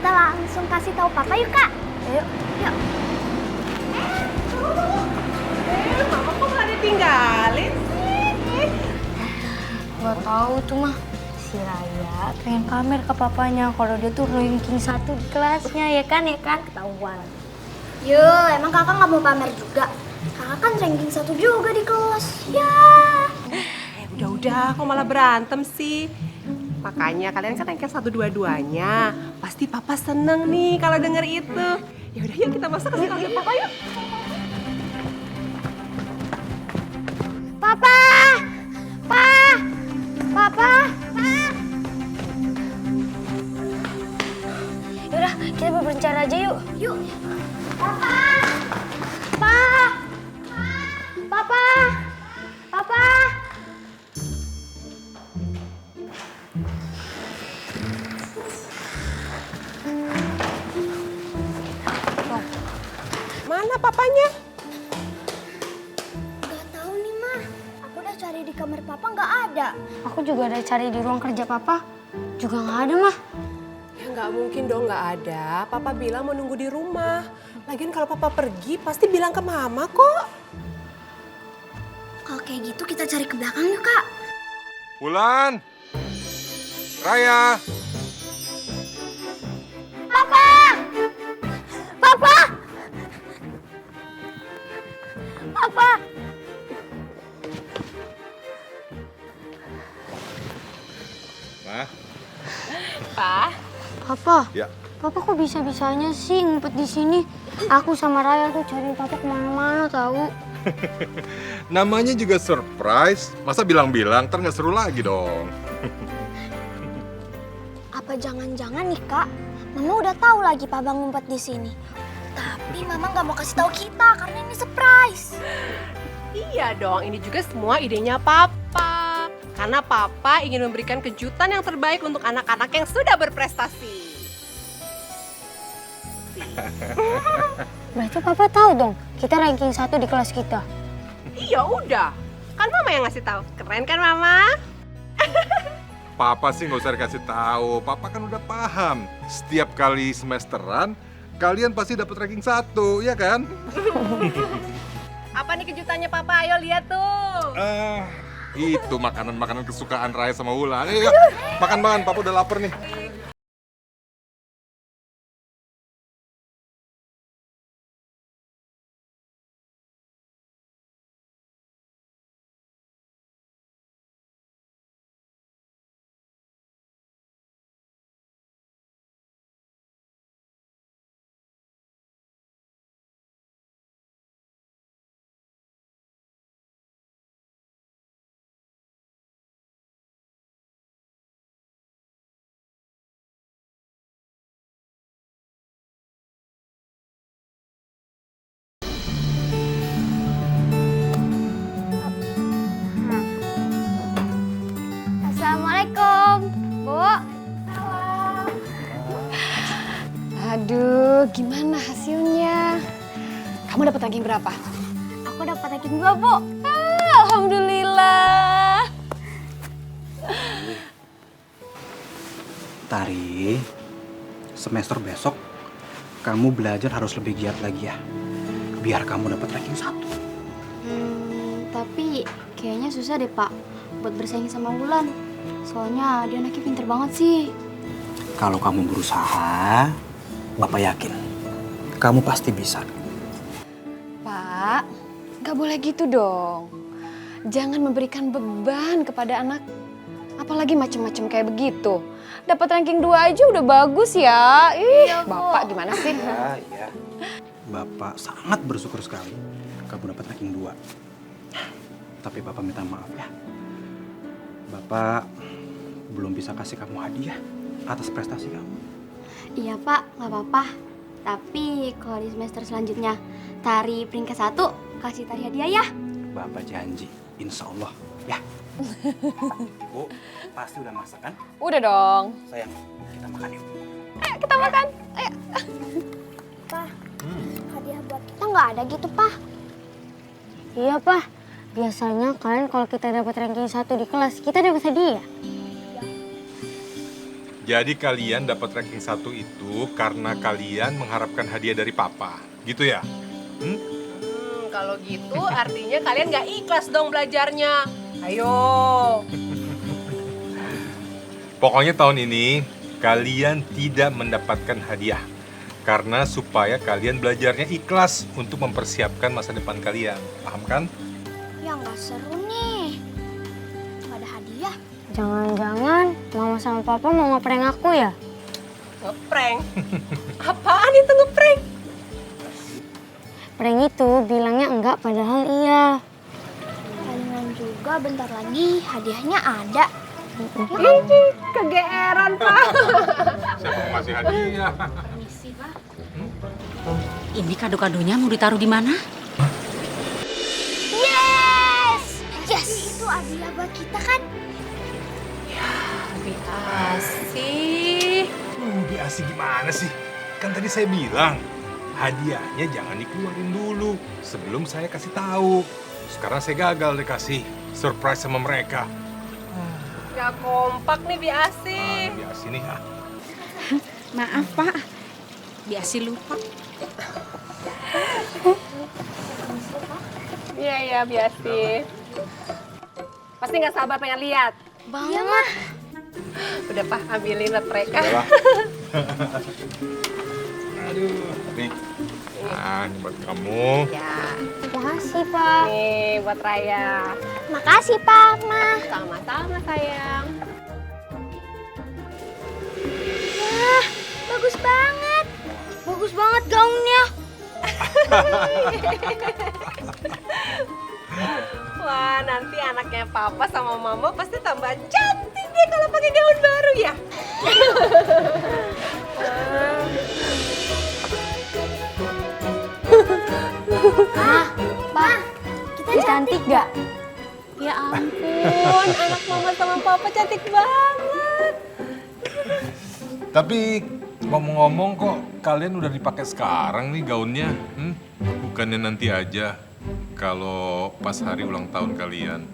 kita langsung kasih tahu papa yuk kak. Yuk, yuk. Mama kok nggak ditinggalin sih? Gak tahu tuh mah. Si Raya pengen pamer ke papanya kalau dia tuh ranking 1 di kelasnya, ya kan ketahuan. Yuk, emang kakak nggak mau pamer juga? Kakak kan ranking 1 juga di kelas. Ya. Udah, kok malah berantem sih? Makanya kalian kan ranking 1 dua-duanya. Pasti papa seneng nih kalau denger itu. Ya udah yuk kita masuk ke sini papa yuk. Papa! Pa! Papa! Yaudah, kita berbicara aja yuk. Yuk. Papa! Pa! Papa! Papa! Mana papanya? Gak tahu nih, Ma. Aku udah cari di kamar papa nggak ada. Aku juga udah cari di ruang kerja papa, juga nggak ada mah. Ya nggak mungkin dong nggak ada. Papa bilang mau nunggu di rumah. Lagian kalau papa pergi pasti bilang ke mama kok. Kalau kayak gitu kita cari ke belakang yuk, Kak. Wulan, Raya, Papa! Papa! Papa! Ma, Pa, Papa, ya. papa kok bisa-bisanya sih ngumpet di sini? Aku sama Raya tuh cari papa kemana-mana tahu. Namanya juga surprise. Masa bilang-bilang, ntar nggak seru lagi dong. Apa jangan-jangan nih, Kak? Mama udah tahu lagi Papa ngumpet di sini. Tapi Mama nggak mau kasih tahu kita karena ini surprise. iya dong. Ini juga semua idenya papa. Karena papa ingin memberikan kejutan yang terbaik untuk anak-anak yang sudah berprestasi. Berarti papa tahu dong, kita ranking 1 di kelas kita. Iya udah. Kan mama yang ngasih tahu. Keren kan mama? Papa sih nggak usah dikasih tahu. Papa kan udah paham. Setiap kali semesteran, kalian pasti dapat ranking 1, ya kan? Apa nih kejutannya papa? Ayo lihat tuh. Itu makanan-makanan kesukaan Raya sama Wulan. Ayo, makan-makan. Papa udah lapar nih. Assalamualaikum, Bu. Aduh, gimana hasilnya? Kamu dapat ranking berapa? Aku dapat ranking 2, Bu. Alhamdulillah. Tari, semester besok kamu belajar harus lebih giat lagi ya. Biar kamu dapat ranking 1. Tapi kayaknya susah deh Pak buat bersaing sama Wulan. Soalnya dia anaknya pinter banget sih. Kalau kamu berusaha, Bapak yakin kamu pasti bisa. Pak, nggak boleh gitu dong. Jangan memberikan beban kepada anak. Apalagi macem-macem kayak begitu. Dapat ranking 2 aja udah bagus ya. Ih, Bapak gimana sih? Iya. Bapak sangat bersyukur sekali kamu dapat ranking 2. Tapi Bapak minta maaf ya. Bapak belum bisa kasih kamu hadiah atas prestasi kamu. Iya Pak, nggak apa-apa. Tapi kalau di semester selanjutnya Tari peringkat 1, kasih Tari hadiah ya. Bapak janji, insya Allah ya. Ibu, pasti udah masak kan? Udah dong. Sayang, kita makan yuk. Ayo kita makan. Ayo. Pak, hadiah buat kita nggak ada gitu, Pak. Iya Pak, biasanya kalian kalau kita dapat ranking 1 di kelas, kita dapat hadiah. Jadi kalian dapat ranking 1 itu karena kalian mengharapkan hadiah dari papa, gitu ya? Kalau gitu artinya kalian nggak ikhlas dong belajarnya. Ayo. Pokoknya tahun ini kalian tidak mendapatkan hadiah. Karena supaya kalian belajarnya ikhlas untuk mempersiapkan masa depan kalian. Paham kan? Ya nggak seru nih. Nggak ada hadiah. Jangan-jangan mama sama papa mau ngeprank aku ya? Ngeprank? Apaan itu ngeprank? Prank itu bilangnya enggak padahal iya. Palingan juga bentar lagi hadiahnya ada. Kegeeran, Pak. Siapa mau ngasih hadiah? Ini kado-kadonya mau ditaruh di mana? Yes! Yes! Itu hadiah buat kita kan? Asih. Biasa gimana sih? Kan tadi saya bilang, hadiahnya jangan dikeluarin dulu sebelum saya kasih tahu. Sekarang saya gagal dikasih surprise sama mereka. Gak kompak nih Biasi. Biasa nih ah. Maaf, Pak. Biasa lupa. Iya, Biasi. Pasti nggak sabar pengen lihat. Banget. Udah, Pak, ambilin buat mereka. Aduh, nih. Nah, ini buat kamu. Ya, Makasih, Pak. nih buat Raya. Makasih Pak, Ma. Sama-sama, sayang. Wah, bagus banget. Bagus banget gaunnya. Wah, nanti anaknya Papa sama Mama pasti tambah cantik deh kalau pakai gaun baru ya. Ma, kita Cantik gak? Ya ampun, anak Mama sama Papa cantik banget. Tapi ngomong-ngomong kok kalian udah dipakai sekarang nih gaunnya? Bukannya nanti aja kalau pas hari ulang tahun kalian?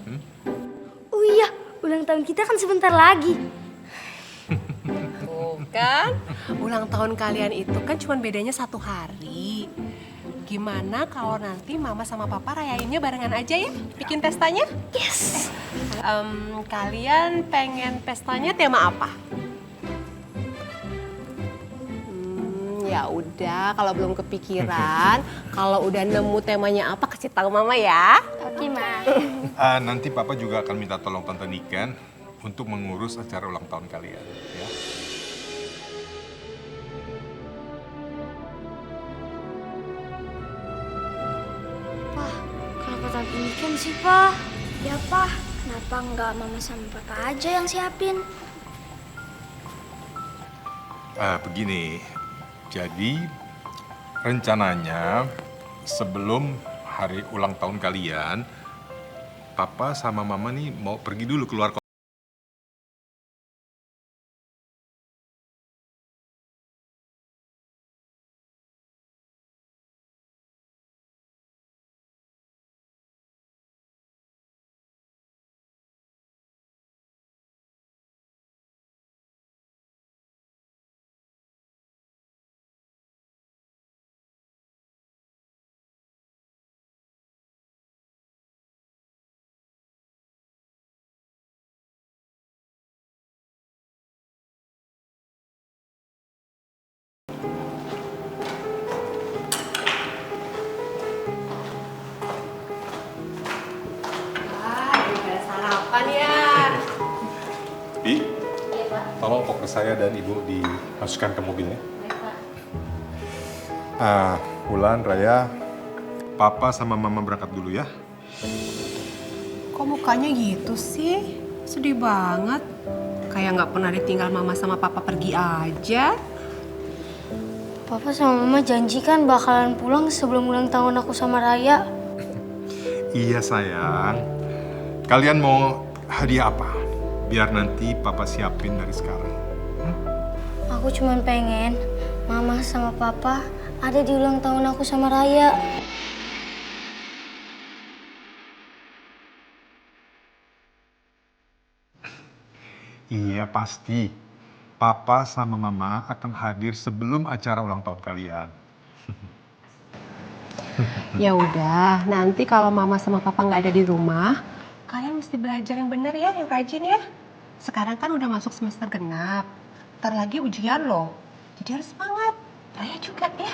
Oh iya, ulang tahun kita kan sebentar lagi. Bukan, ulang tahun kalian itu kan cuma bedanya 1 hari. Gimana kalau nanti Mama sama Papa rayainnya barengan aja ya? Bikin pestanya? Yes. Kalian pengen pestanya tema apa? Ya udah, kalau belum kepikiran, kalau udah nemu temanya apa kasih tahu Mama ya. Oke, Ma. Nanti Papa juga akan minta tolong Tante Niken untuk mengurus acara ulang tahun kalian. Ya. Kenapa tante Niken sih, Pak? Ya, Pak. Kenapa nggak Mama sama Papa aja yang siapin? Begini, jadi rencananya sebelum hari ulang tahun kalian, Papa sama Mama nih mau pergi dulu keluar kota. Udah sarapan ya. Bi, tolong fokus saya dan Ibu dimasukkan ke mobilnya. Wulan, Raya, Papa sama Mama berangkat dulu ya. Kok mukanya gitu sih? Sedih banget. Kayak nggak pernah ditinggal Mama sama Papa pergi aja. Papa sama Mama janji kan bakalan pulang sebelum ulang tahun aku sama Raya. Iya sayang. Kalian mau hadiah apa? Biar nanti Papa siapin dari sekarang. Aku cuma pengen Mama sama Papa ada di ulang tahun aku sama Raya. Iya pasti. Papa sama Mama akan hadir sebelum acara ulang tahun kalian. Ya udah, nanti kalau mama sama papa nggak ada di rumah, kalian mesti belajar yang benar ya, yang rajin ya. Sekarang kan udah masuk semester genap, ntar lagi ujian loh. Jadi harus semangat. Raya juga ya.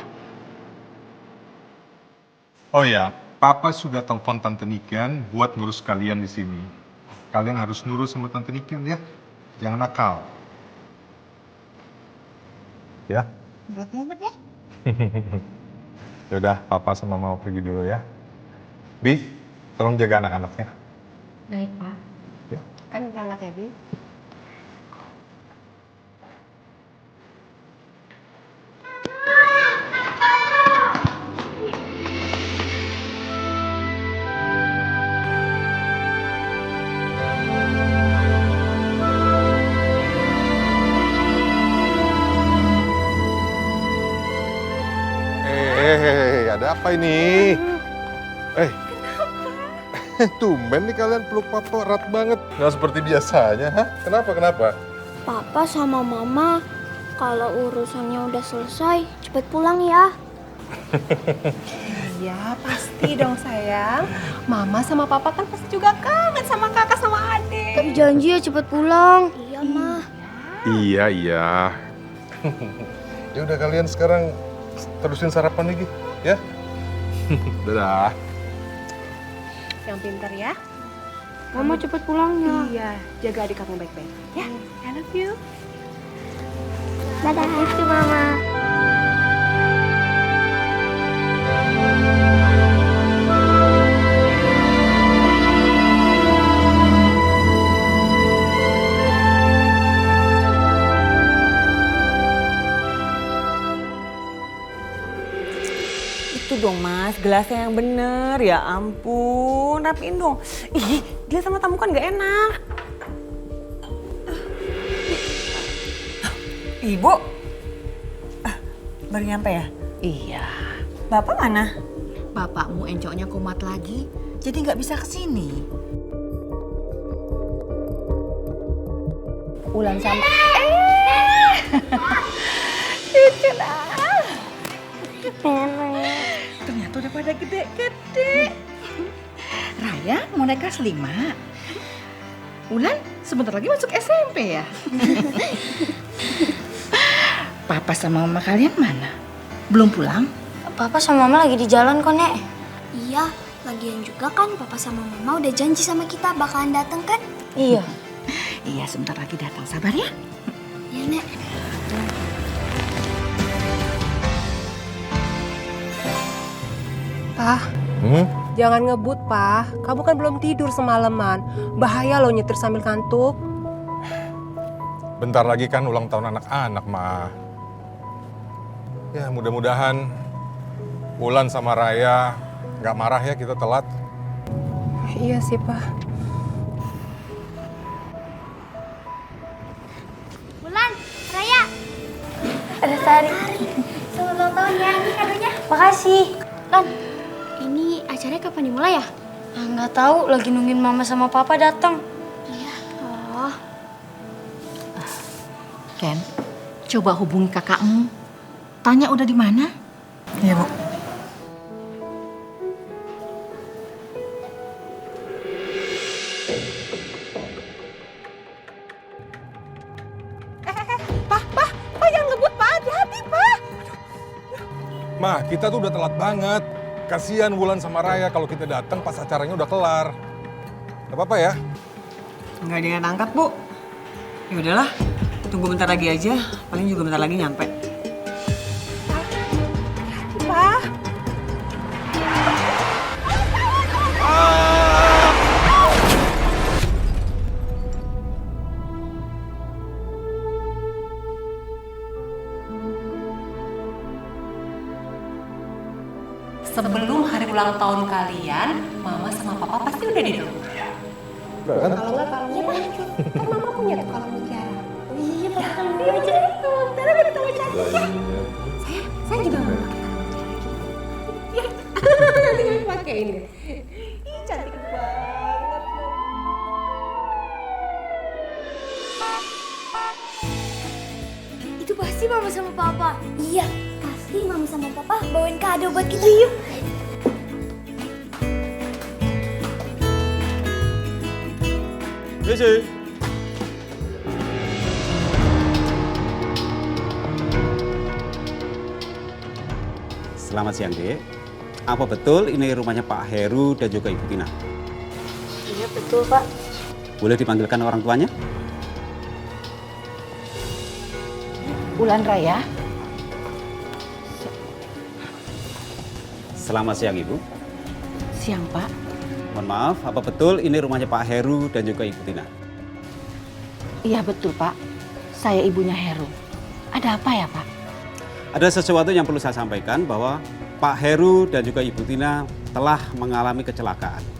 Oh ya, Papa sudah telepon Tante Niken buat ngurus kalian di sini. Kalian harus nurut sama Tante Niken ya. Jangan nakal. Ya? Berat banget ya. Yaudah, Papa sama Mama pergi dulu ya. Bi, tolong jaga anak-anaknya. Baik, Pak. Ya. Kan berangkat ya, Bi? Ada apa ini? Tumben nih kalian peluk Papa erat banget. Nggak seperti biasanya, hah? Kenapa? Papa sama Mama, kalau urusannya udah selesai, cepet pulang ya. Ya pasti dong sayang. Mama sama papa kan pasti juga kangen sama kakak sama adik. Tapi janji ya cepet pulang. Iya, Ma. Iya. Ya udah kalian sekarang terusin sarapan lagi, ya. Dadah. Yang pintar ya. Mama cepet pulangnya. Iya, jaga adik kamu baik-baik. Ya, I love you. Dadah. Itu Mama. Itu dong Mas, gelasnya yang bener. Ya ampun, rapiin dong. Ih, dia sama tamu kan gak enak. Ibu? Baru nyampe ya? Iya, Bapak mana? bapakmu encoknya kumat lagi, jadi nggak bisa kesini. Ulan sama Ternyata udah pada gede-gede. Raya mau naik kelas 5. Ulan sebentar lagi masuk SMP ya. Papa sama mama kalian mana? Belum pulang? Papa sama Mama lagi di jalan kok, Nek. Iya, lagian juga kan Papa sama Mama udah janji sama kita bakalan dateng kan? Iya. Iya, sebentar lagi datang. Sabar ya. Iya, Nek. Pah, jangan ngebut, Pah. Kamu kan belum tidur semalaman. Bahaya loh nyetir sambil kantuk. Bentar lagi kan ulang tahun anak-anak, Ma. Ya, mudah-mudahan Ulan sama Raya nggak marah ya kita telat. Iya sih, Pah. Bulan, Raya. Ada Sari. Selamat ulang tahun ya, ini kadonya. Makasih. Lan, ini acaranya kapan dimulai ya? Nggak tahu, lagi nungguin Mama sama Papa datang. Oh, Ken, coba hubungi kakakmu. Tanya udah di mana? Iya Bu. Pah jangan ngebut, Pah. Hati-hati, Pah. Ma, kita tuh udah telat banget. Kasihan Wulan sama Raya kalau kita datang pas acaranya udah kelar. Gak apa-apa ya? Nggak ada yang angkat Bu. Ya udahlah, tunggu bentar lagi aja. Paling juga bentar lagi nyampe. Pah. Sebelum hari ulang tahun kalian, Mama sama Papa pasti udah di rumah. Kalau nggak kalau mau ikut, kan Mama punya tuh kalau bicara. Iya, Papa kalau mau bicara itu, karena udah ketemu cantik ya. Saya juga mau pakai kalung lagi. Ya, nanti pakai ini. Ih, cantik banget loh. Itu pasti mama sama papa. Iya, pasti mami sama papa bawain kado buat kita. Yuk. Selamat siang, Dek. Apa betul ini rumahnya Pak Heru dan juga Ibu Tina? Iya betul Pak. Boleh dipanggilkan orang tuanya? Ulan Raya, Selamat siang, Ibu. siang Pak. Mohon maaf, apa betul ini rumahnya Pak Heru dan juga Ibu Tina? Iya betul Pak, saya ibunya Heru. Ada apa ya Pak? Ada sesuatu yang perlu saya sampaikan bahwa Pak Heru dan juga Ibu Tina telah mengalami kecelakaan.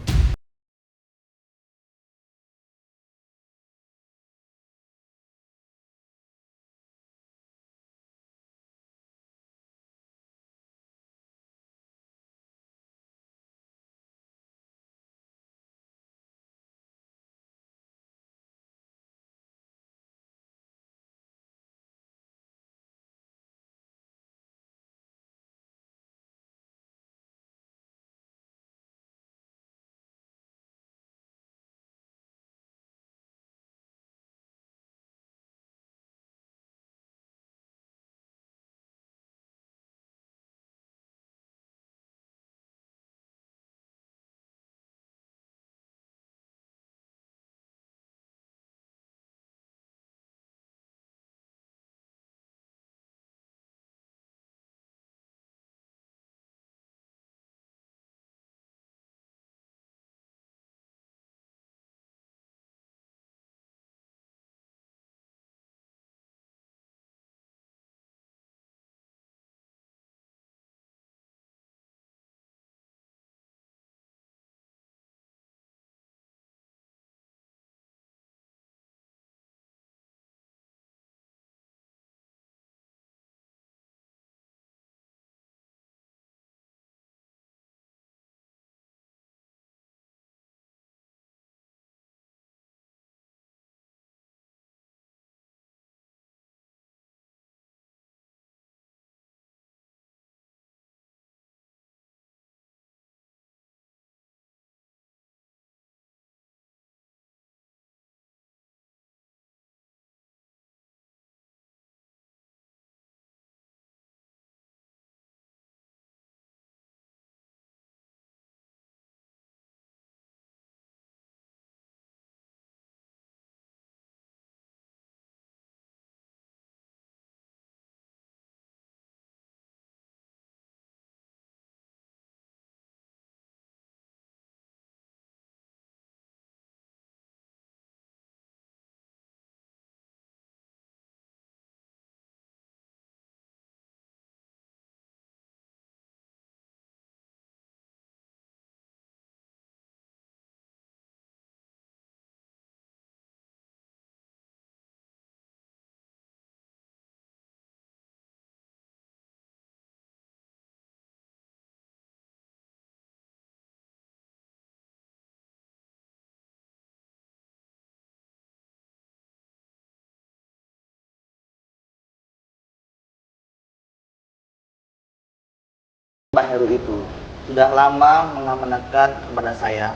Pak Heru itu sudah lama mengamanatkan kepada saya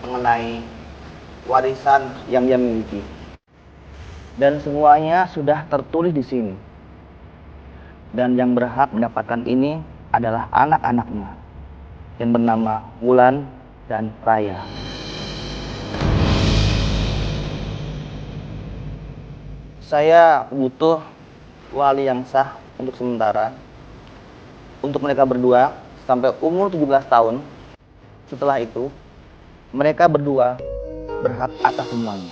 mengenai warisan yang dia miliki. Dan semuanya sudah tertulis di sini. Dan yang berhak mendapatkan ini adalah anak-anaknya yang bernama Wulan dan Raya. Saya butuh wali yang sah untuk sementara untuk mereka berdua sampai umur 17 tahun. Setelah itu, mereka berdua berhak atas semuanya.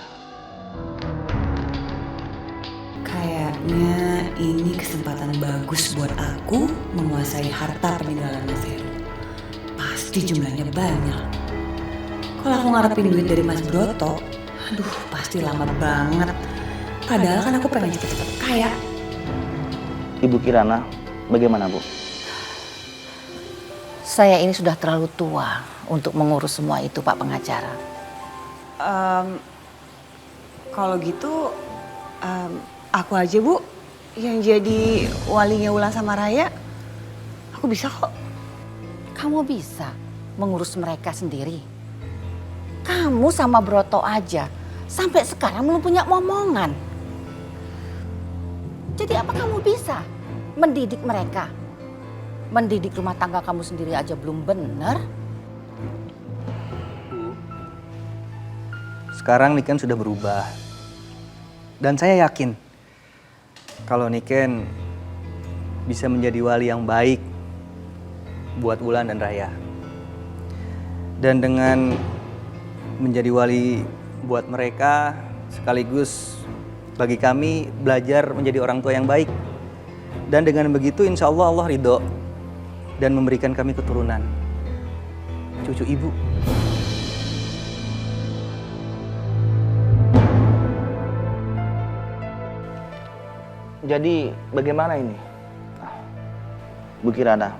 Kayaknya ini kesempatan bagus buat aku menguasai harta peninggalan Mas Heru. Pasti jumlahnya banyak. Kalau aku ngarepin duit dari Mas Broto, aduh pasti lama banget. Padahal kan aku pengen cepet-cepet kaya. Ibu Kirana, bagaimana Bu? Saya ini sudah terlalu tua untuk mengurus semua itu Pak pengacara. Kalau gitu aku aja Bu yang jadi walinya Wulan sama Raya, aku bisa kok. Kamu bisa mengurus mereka sendiri. Kamu sama Broto aja sampai sekarang belum punya momongan. Jadi apa kamu bisa mendidik mereka? Mendidik rumah tangga kamu sendiri aja belum benar. Sekarang Niken sudah berubah. Dan saya yakin kalau Niken bisa menjadi wali yang baik buat Wulan dan Raya. Dan dengan menjadi wali buat mereka, sekaligus bagi kami belajar menjadi orang tua yang baik. Dan dengan begitu insya Allah Allah ridho dan memberikan kami keturunan cucu ibu. Jadi bagaimana ini? Bu Kirana,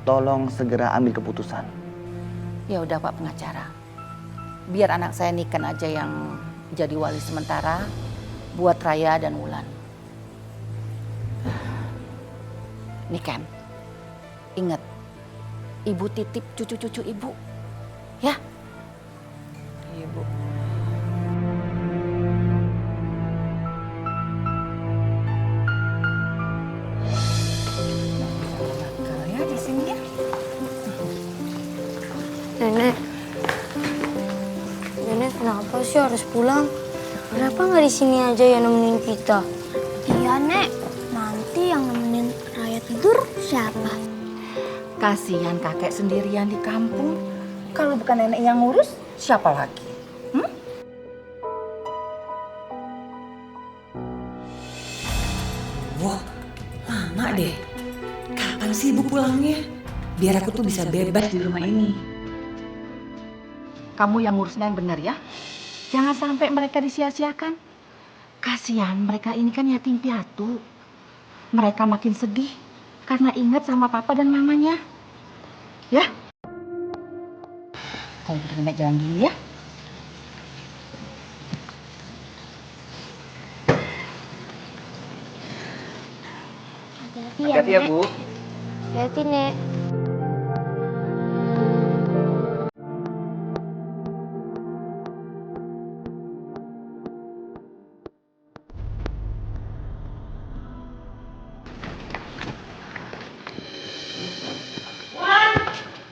tolong segera ambil keputusan. Ya udah Pak pengacara. Biar anak saya Niken aja yang jadi wali sementara buat Raya dan Wulan. Niken, ingat, ibu titip cucu-cucu ibu, ya? Iya, Bu. Ya di sini ya. Nenek kenapa sih harus pulang? Kenapa nggak di sini aja yang nemenin kita? Iya, Nek. Nanti yang nemenin Raya tidur siapa? Kasihan kakek sendirian di kampung. Kalau bukan nenek yang ngurus, siapa lagi? Wah, lama deh. Kapan sih ibu pulangnya? Biar aku tuh bisa bebas di rumah ini. Kamu yang ngurusnya yang benar ya. Jangan sampai mereka disia-siakan. Kasihan mereka ini kan yatim piatu. Mereka makin sedih karena ingat sama papa dan mamanya. Ya? Kalau gitu nenek jalan dulu ya. Hati-hati ya, Bu. Hati-hati, Nek.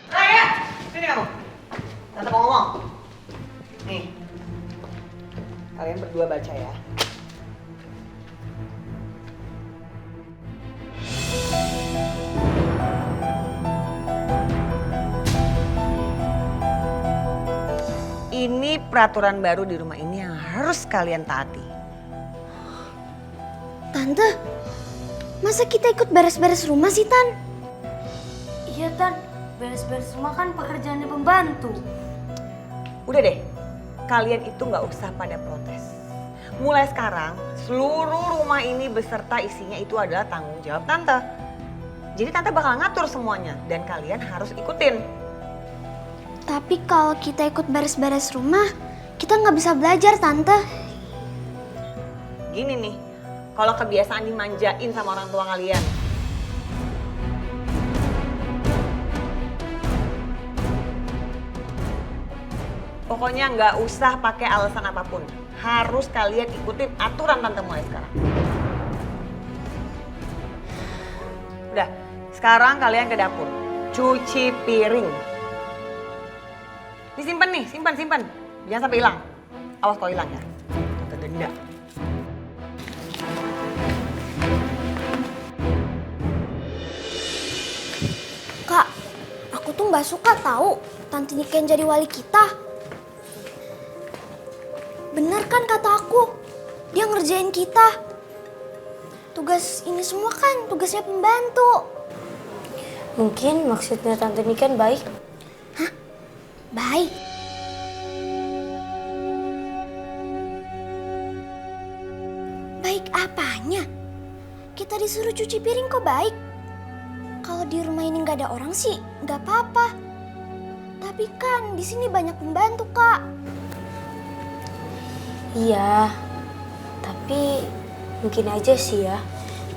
Raya, sini kamu. Tante mau ngomong. Nih, kalian berdua baca ya. Ini peraturan baru di rumah ini yang harus kalian taati. Tante, masa kita ikut beres-beres rumah sih, Tan? Iya, Tan. Beres-beres rumah kan pekerjaannya pembantu. Udah deh, kalian itu nggak usah pada protes. Mulai sekarang, seluruh rumah ini beserta isinya itu adalah tanggung jawab Tante. Jadi Tante bakal ngatur semuanya dan kalian harus ikutin. Tapi kalau kita ikut beres-beres rumah, kita nggak bisa belajar, Tante. Gini nih, kalau kebiasaan dimanjain sama orang tua kalian. Pokoknya nggak usah pakai alasan apapun. Harus kalian ikutin aturan Tante mulai sekarang. Udah, sekarang kalian ke dapur. Cuci piring. Disimpan nih, simpan. Jangan sampai hilang. Awas kalau hilang ya. Tante denda. Kak, aku tuh nggak suka tahu Tante Niken jadi wali kita. Bener kan kata aku? Dia ngerjain kita. Tugas ini semua kan tugasnya pembantu. Mungkin maksudnya Tante Niken baik. Hah? Baik? Baik apanya? Kita disuruh cuci piring kok baik? Kalau di rumah ini nggak ada orang sih, nggak apa-apa. Tapi kan di sini banyak pembantu, Kak. Iya, tapi Mungkin aja sih ya,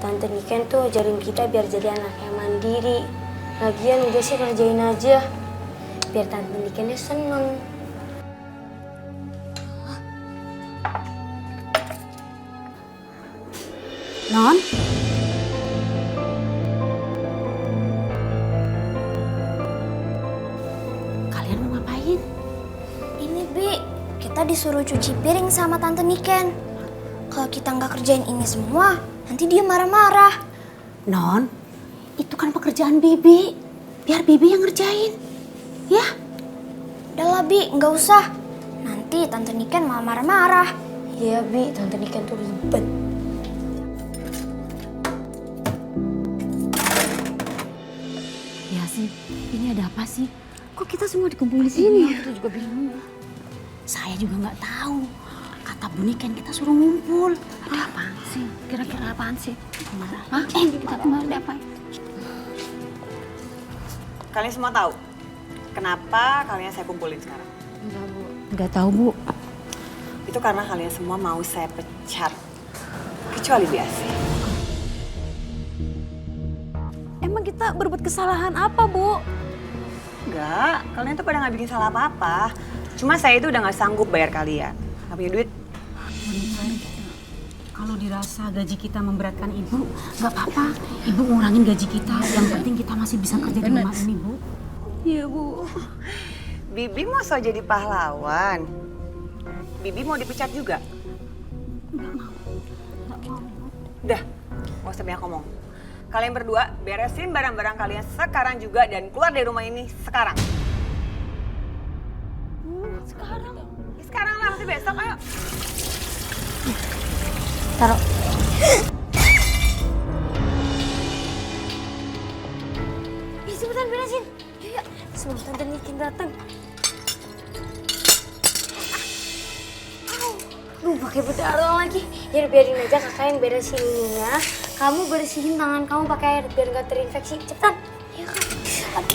Tante Niken tuh ajarin kita biar jadi anak yang mandiri. Lagian udah sih kerjain aja, biar Tante Nikennya seneng. Non? Kalian mau ngapain? Ini Bi, kita disuruh cuci piring sama Tante Niken. Kalau kita nggak kerjain ini semua, nanti dia marah-marah. Non, itu kan pekerjaan Bibi. Biar Bibi yang ngerjain. Ya? Udahlah Bi, nggak usah. Nanti Tante Niken malah marah-marah. Iya Bi, Tante Niken tuh ribet. Ya sih, ini ada apa sih? Kok kita semua dikumpul di sini? Kita juga bingung. Saya juga nggak tahu. Kata Bu Niken kita suruh ngumpul. Ada apaan sih? Kira-kira apaan sih? Hah? Kita kemarin ada apa? Kalian semua tahu kenapa kalian saya kumpulin sekarang? Nggak tahu, Bu. Itu karena kalian semua mau saya pecat. Kecuali biasa. Emang kita berbuat kesalahan apa, Bu? Enggak, kalian tuh pada nggak bikin salah apa-apa. Cuma saya itu udah nggak sanggup bayar kalian. Nggak punya duit. Kalau dirasa gaji kita memberatkan Ibu, nggak apa-apa. Ibu ngurangin gaji kita. Yang penting kita masih bisa kerja di rumah ini, Bu. Iya, Bu. Bibi mau so jadi pahlawan. Bibi mau dipecat juga? Nggak mau. Udah, nggak usah banyak ngomong. Kalian berdua beresin barang-barang kalian sekarang juga dan keluar dari rumah ini sekarang. Sekarang? Ya, sekarang lah, masih besok, ayo. Taruh. Ih, cepetan beresin. Yuk, sebelum Tante Niken datang. Duh, pakai berdarah lagi. Ya biarin aja kakak yang beresin ininya. Kamu bersihin tangan kamu pakai air biar nggak terinfeksi. Cepetan. Ya kan.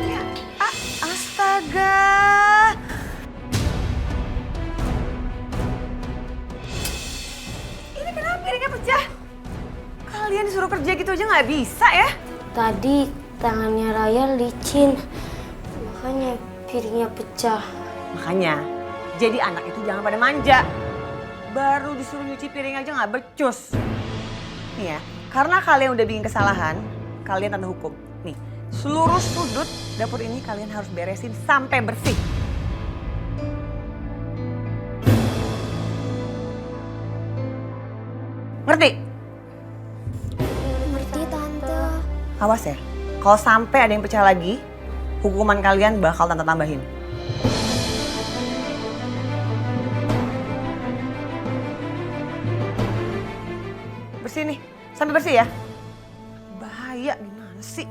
Ya, astaga. Ini kenapa piringnya pecah? Kalian disuruh kerja gitu aja nggak bisa ya? Tadi tangannya Raya licin. Makanya piringnya pecah. Makanya, jadi anak itu jangan pada manja. Baru disuruh nyuci piring aja nggak becus. Nih ya, karena kalian udah bikin kesalahan, kalian tanda hukum. Nih, seluruh sudut dapur ini kalian harus beresin sampai bersih. Ngerti? Ngerti Tante. Awas ya, kalau sampai ada yang pecah lagi, hukuman kalian bakal Tante tambahin. Bersih nih, sampai bersih ya. Bahaya gimana sih?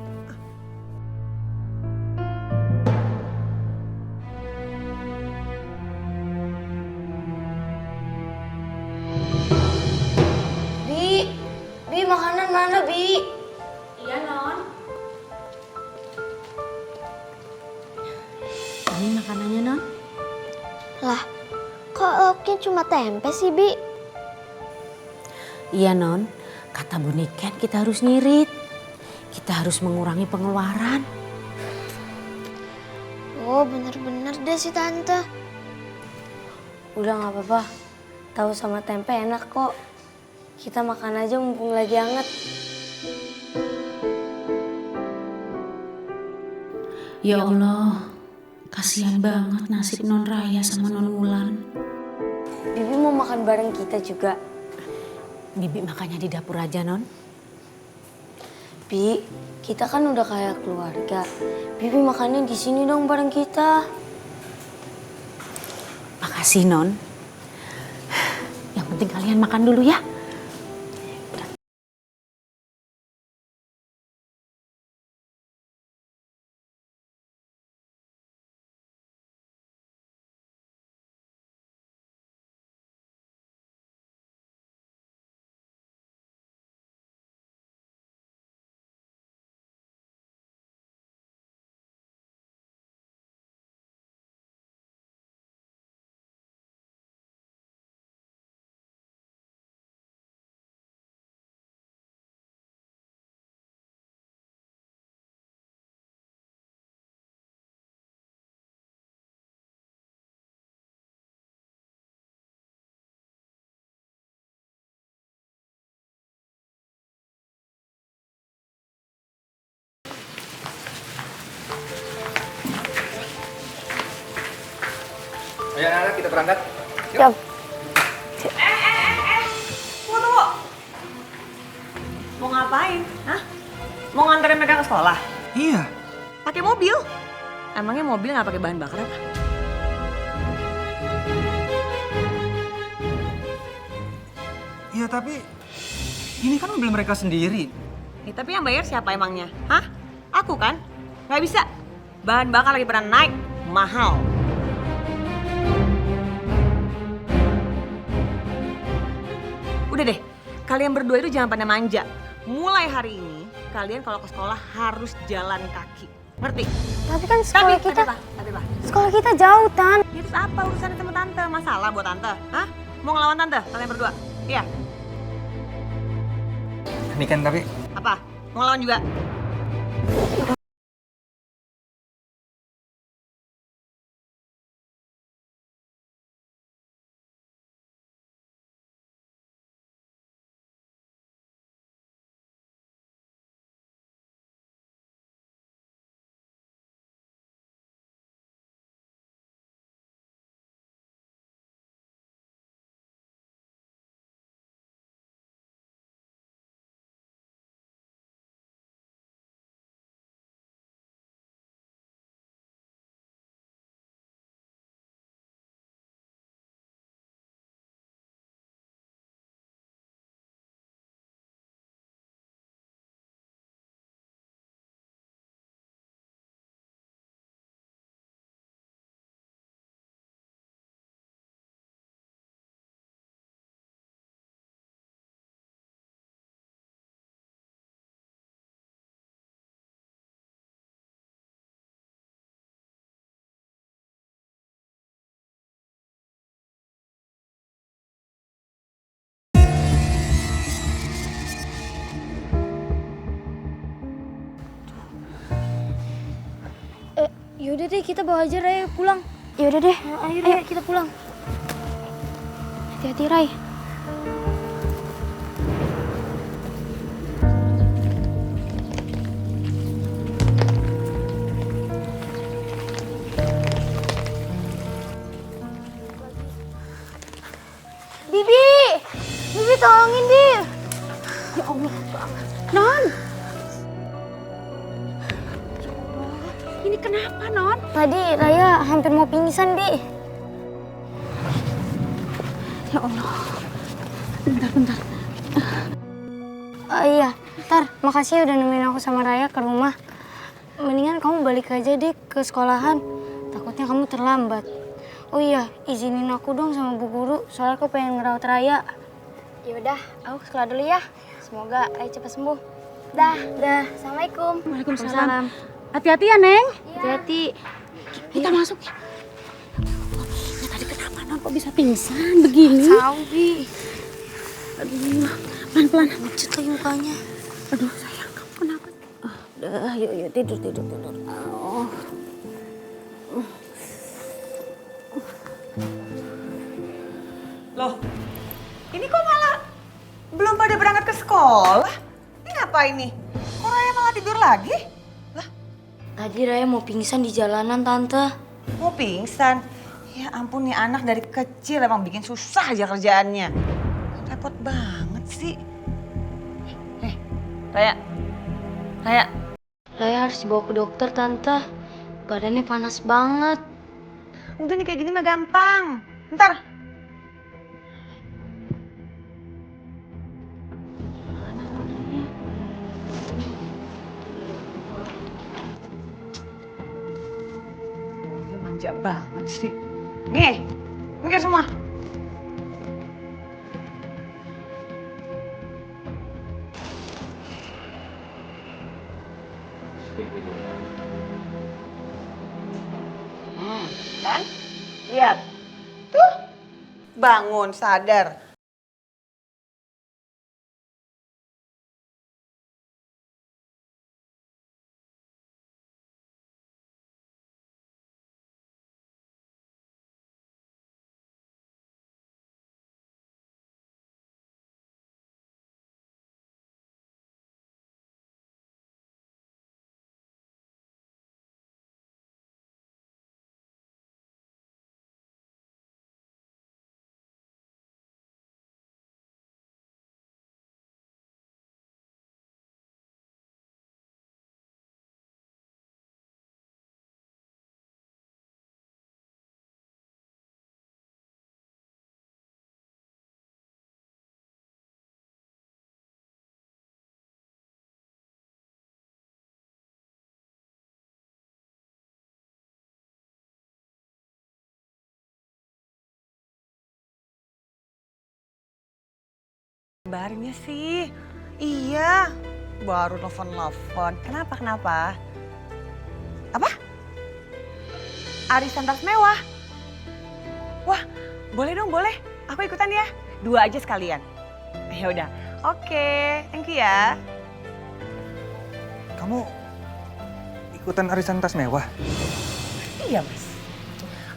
Bi makanan mana Bi? Iya, Non. Ini makanannya, Non. Lah, kok lauknya cuma tempe sih, Bi? Iya, Non. Kata Bu Niken kita harus ngirit. Kita harus mengurangi pengeluaran. Oh, bener-bener deh sih Tante. Udah nggak apa-apa. Tahu sama tempe enak kok. Kita makan aja mumpung lagi hangat. Ya Allah, kasihan banget nasib Non Raya sama Non Wulan. Bibi mau makan bareng kita juga. Bibi makannya di dapur aja, Non. Bi, kita kan udah kayak keluarga. Bibi makannya di sini dong bareng kita. Makasih, Non. Yang penting kalian makan dulu ya. udah anak kita berangkat. Siap. Tunggu. Mau ngapain? Hah? Mau nganterin mereka ke sekolah? Iya. Pakai mobil? Emangnya mobil nggak pakai bahan bakar apa? Iya tapi ini kan mobil mereka sendiri. Tapi yang bayar siapa emangnya? Hah? Aku kan? Nggak bisa. Bahan bakar lagi pada naik, mahal. Udah deh, kalian berdua itu jangan pada manja. Mulai hari ini, kalian kalau ke sekolah harus jalan kaki. Ngerti? Tapi kan sekolah kita... Tapi apa? Sekolah kita jauh, Tan. Ya terus apa urusannya sama tante? Masalah buat tante? Hah? Mau ngelawan tante? Kalian berdua? Iya. Ini kan tapi Apa? Mau ngelawan juga? Yaudah deh, kita bawa aja Ray pulang. Yaudah deh, ayo kita pulang. Hati-hati Ray. Bibi! Bibi tolongin, Bi! Ya Allah. Non! Ini kenapa, Non? Tadi Raya hampir mau pingsan, Bi. Ya Allah. Bentar. Iya, ntar makasih udah nemenin aku sama Raya ke rumah. Mendingan kamu balik aja deh ke sekolahan. Takutnya kamu terlambat. Oh iya, izinin aku dong sama Bu Guru, soalnya aku pengen ngerawat Raya. Yaudah, aku ke sekolah dulu ya. Semoga Raya cepat sembuh. Dah. Assalamualaikum. Waalaikumsalam. Hati-hati ya, Neng. Hati-hati. Kita masuk ya. Ya tadi kenapa, Non? Kok bisa pingsan begini? Tahu, Bi. Aduh, pelan-pelan. Pucet lagi mukanya. Aduh, sayang, kamu kenapa? Udah, yuk, tidur. Oh. Loh, ini kok malah belum pada berangkat ke sekolah? Ini ngapain nih? Kok Raya malah tidur lagi? Tadi Raya mau pingsan di jalanan, Tante. Mau pingsan? Ya ampun, nih anak dari kecil emang bikin susah aja kerjaannya. Repot banget sih. Raya. Raya harus dibawa ke dokter, Tante. Badannya panas banget. Udah nih kayak gini mah gampang. Ntar. Manja banget sih. Nih, mikir semua. Kan? Lihat. Tuh. Bangun, sadar. Kabarnya sih, iya. Baru telepon. Kenapa? Apa? Arisan tas mewah. Wah, boleh dong, boleh. Aku ikutan ya. 2 aja sekalian. Ya udah. Oke, thank you ya. Kamu ikutan arisan tas mewah? Iya, Mas.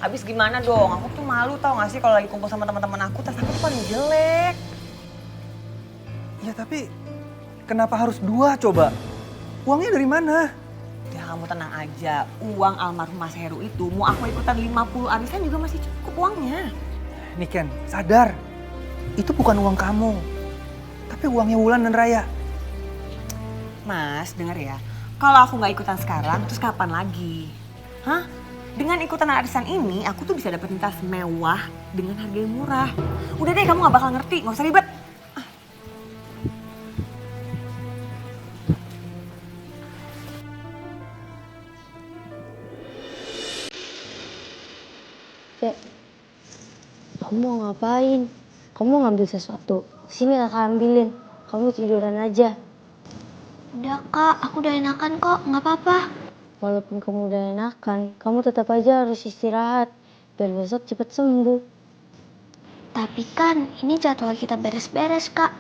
Abis gimana dong? Aku tuh malu tau gak sih kalau lagi kumpul sama teman-teman aku, tas aku tuh paling jelek. Ya tapi kenapa harus 2 coba? Uangnya dari mana? Ya kamu tenang aja, uang almarhum Mas Heru itu mau aku ikutan 50 arisan juga masih cukup uangnya. Niken, sadar. Itu bukan uang kamu. Tapi uangnya Wulan dan Raya. Mas, denger ya. Kalau aku nggak ikutan sekarang, terus kapan lagi? Hah? Dengan ikutan arisan ini, aku tuh bisa dapetin tas mewah dengan harga yang murah. Udah deh, kamu nggak bakal ngerti, nggak usah ribet. Cek, kamu mau ngapain? Kamu mau ngambil sesuatu? Sini kakak ambilin. Kamu tiduran aja. Udah kak, aku udah enakan kok, nggak apa-apa. Walaupun kamu udah enakan, kamu tetap aja harus istirahat. Biar besok cepet sembuh. Tapi kan ini jadwal kita beres-beres kak.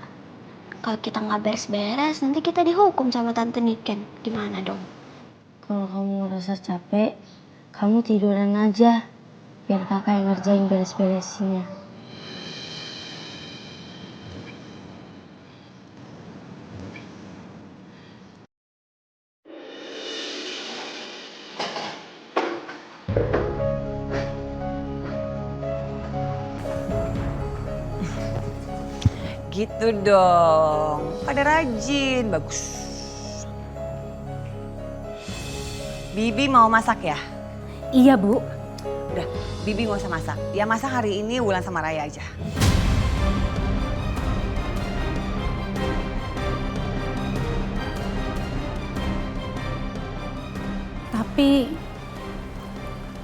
Kalau kita nggak beres-beres, nanti kita dihukum sama Tante Niken. Gimana dong? Kalau kamu ngerasa capek, kamu tiduran aja. Biar kakak yang ngerjain beres-beresinnya. Gitu dong, pada rajin, bagus. Bibi mau masak ya? Iya, Bu. Udah, Bibi nggak usah masak. Ya masak hari ini Wulan sama Raya aja. Tapi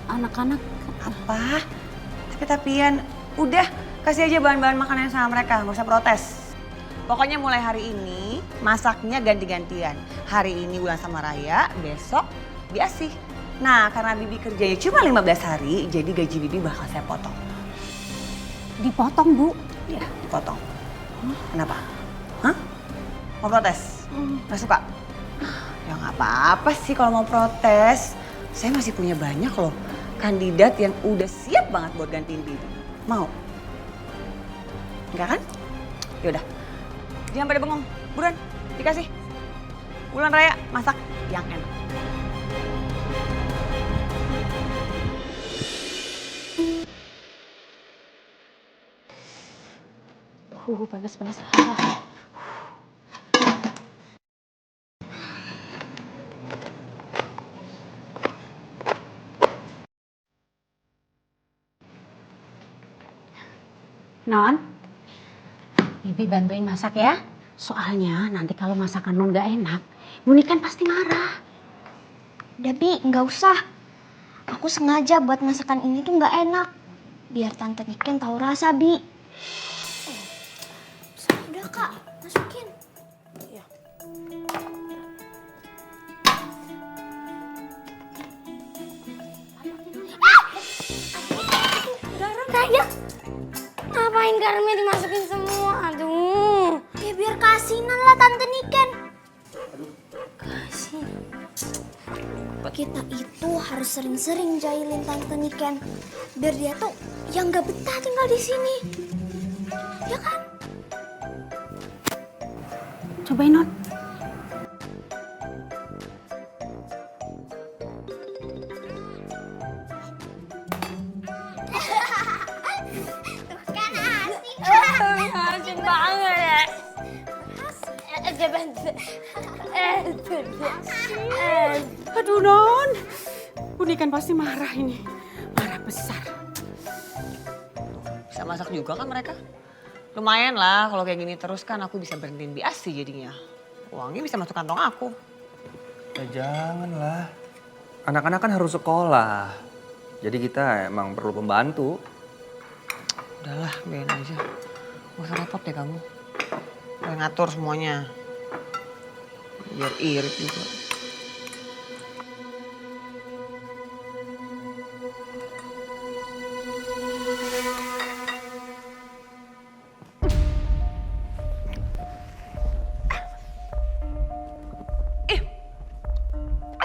anak-anak Apa? Tapi-tapian, udah kasih aja bahan-bahan makanan sama mereka, nggak usah protes. Pokoknya mulai hari ini masaknya ganti-gantian. Hari ini Wulan sama Raya, besok Biasi. Nah, karena Bibi kerjanya cuma 15 hari, jadi gaji Bibi bakal saya potong. dipotong, Bu. Iya, dipotong. Kenapa? Hah? Mau protes? Nggak suka? Ya nggak apa-apa sih kalau mau protes. Saya masih punya banyak loh kandidat yang udah siap banget buat gantiin Bibi. Mau? Enggak kan? Yaudah, jangan pada bengong. Buruan, dikasih. Wulan Raya, masak yang enak. Panas. Non, Bibi bantuin masak ya. Soalnya nanti kalau masakan Non gak enak, Buni kan pasti marah. Udah Bi, nggak usah. Aku sengaja buat masakan ini tuh nggak enak. Biar Tante Niken tahu rasa, Bi. Udah Kak, masukin. Raya, ngapain garamnya dimasukin semua? Aduh. Ya biar kasinan lah Tante Niken. Kasih. Kita itu harus sering-sering jahilin Tante Niken. Biar dia tuh yang nggak betah tinggal di sini. Ya kan? Cobain, Non. Kan asik. Asik banget ya. Aduh, Non. Buni kan pasti marah ini. Marah besar. Bisa masak juga kan mereka? Lumayan lah kalau kayak gini terus kan aku bisa berhentiin Biasi jadinya. Uangnya bisa masuk kantong aku. Ya janganlah. Anak-anak kan harus sekolah. Jadi kita emang perlu pembantu. Udahlah, biarin aja. Gak usah repot deh kamu. Udah ngatur semuanya. Biar irit juga.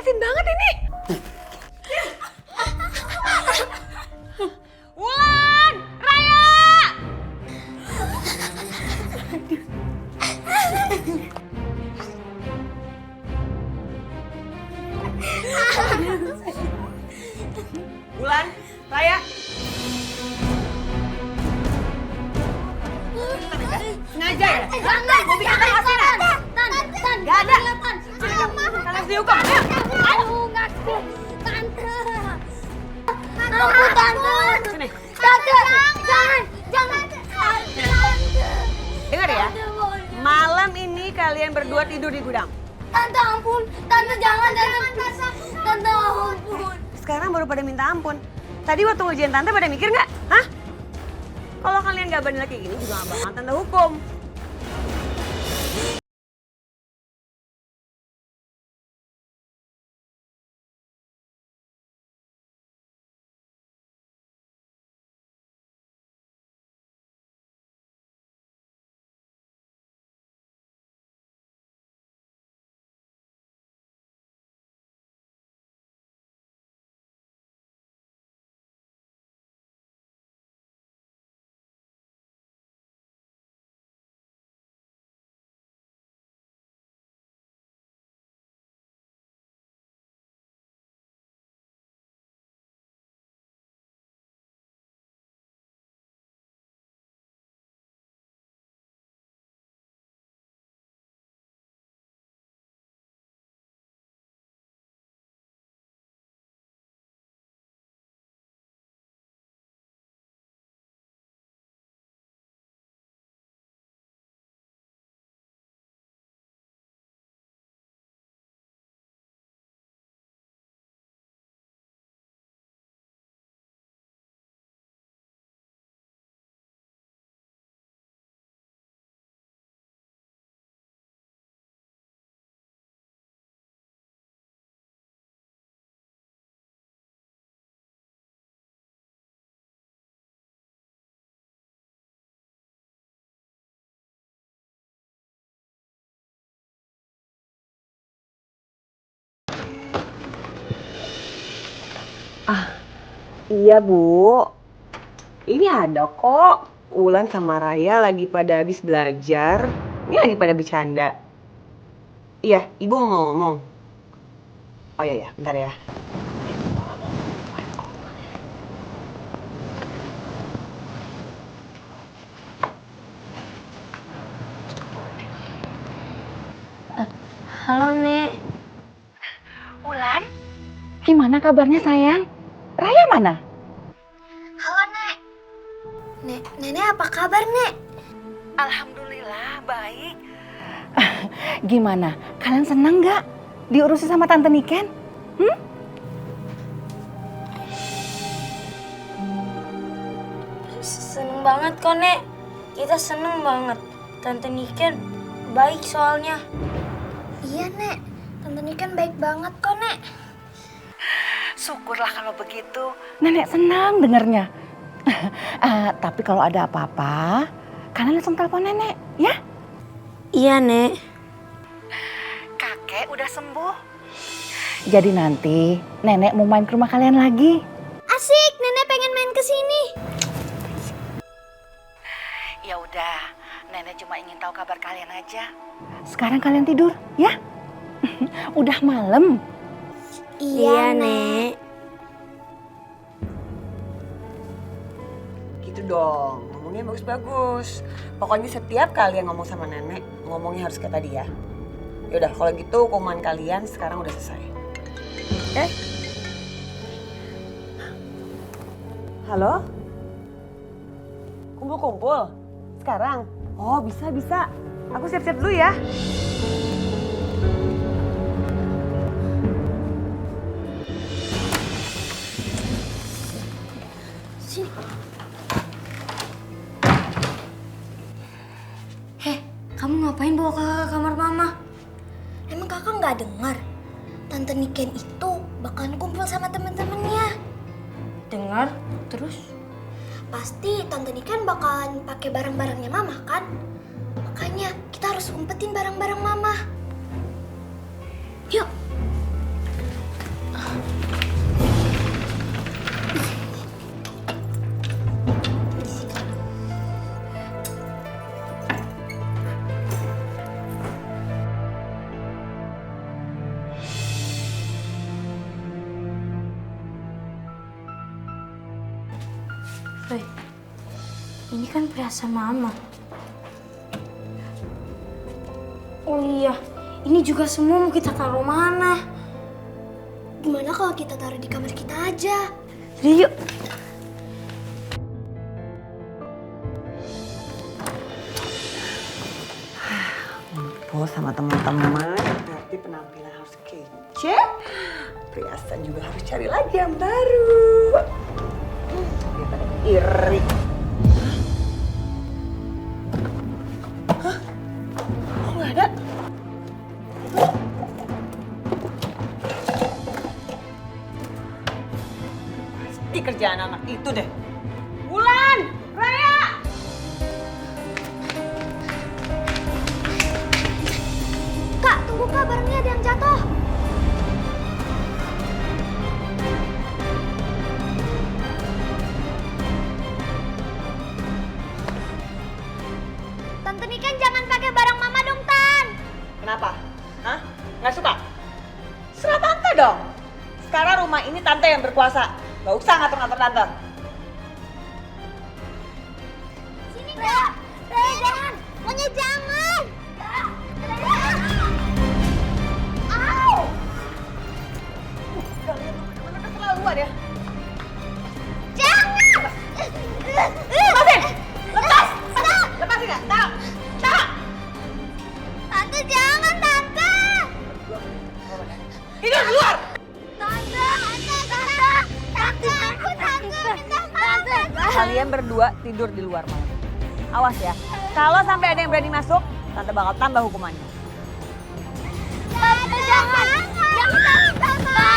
Asin banget ini. Wulan, Raya. Wulan, Raya. Sengaja ya? Mau bikin apa asinan? Gak ada. Kalian dihukum, ayo. Aku tante. Sini. Tante, jangan. Dengar ya, malam ini kalian berdua tidur di gudang. Tante ampun, tante jangan, tante ampun. Sekarang baru pada minta ampun. Tadi waktu ujian tante pada mikir nggak? Hah? Kalau kalian nggak bandel kayak gini juga nggak bakal tante hukum. Iya Bu, ini ada kok. Ulan sama Raya lagi pada habis belajar. Ini lagi pada bercanda. Iya, Ibu mau ngomong. Oh iya ya, bentar ya. Halo, Nek. Ulan, gimana kabarnya sayang? Raya mana? Halo, Nek. Nenek apa kabar, Nek? Alhamdulillah, baik. Gimana? Kalian senang nggak diurusi sama Tante Niken? Seneng banget kok, Nek. Kita seneng banget. Tante Niken baik soalnya. Iya, Nek. Tante Niken baik banget kok, Nek. Syukurlah kalau begitu. Nenek senang dengernya. Tapi kalau ada apa-apa, kalian langsung telepon nenek, ya? Iya, Nek. Kakek udah sembuh. Jadi nanti nenek mau main ke rumah kalian lagi. Asik, Nenek pengen main ke sini. Ya udah, nenek cuma ingin tahu kabar kalian aja. Sekarang kalian tidur, ya? Udah malam. Iya, Nek. Gitu dong, ngomongnya bagus-bagus. Pokoknya setiap kalian ngomong sama nenek, ngomongnya harus kayak tadi ya. Yaudah, kalau gitu hukuman kalian sekarang udah selesai. Oke? Halo? Kumpul-kumpul? Sekarang? Oh, bisa. Aku siap-siap dulu ya. kamu ngapain bawa kakak ke kamar mama? Emang kakak nggak dengar? Tante Niken itu bakalan kumpul sama temen-temennya. Dengar, terus? Pasti Tante Niken bakalan pakai barang-barangnya mama kan? Makanya kita harus umpetin barang-barang mama. Yuk. Woi, ini kan perhiasan mama. Oh iya, ini juga semua mau kita taruh mana? Gimana kalau kita taruh di kamar kita aja? Jadi yuk. Ngumpul sama teman-teman, berarti penampilan harus kece. Perhiasan juga harus cari lagi yang baru. Daripada iri. Hah? Kok nggak ada? Pasti kerjaan anak itu deh. Wulan! Raya! Kak, tunggu Kak, barangnya ada yang jatuh. Tante Niken jangan pakai barang mama dong, Tan. Kenapa? Hah? Nggak suka? Serah tante dong. Sekarang rumah ini tante yang berkuasa. Gak usah ngatur-ngatur tante. Sini, Kak. Raya, jangan. Maunya jangan. Au! Kalian bener-bener keterlaluan ya. Jangan! Lepasin! Lepas! Lepasin nggak? Taruh! Taruh! Tante, jangan, Tante. Hidup keluar! Tante, aku minta maaf, Tante. Kalian berdua tidur di luar malam. Awas ya, kalau sampai ada yang berani masuk, tante bakal tambah hukumannya. Tante, jangan. Jangan, Tante.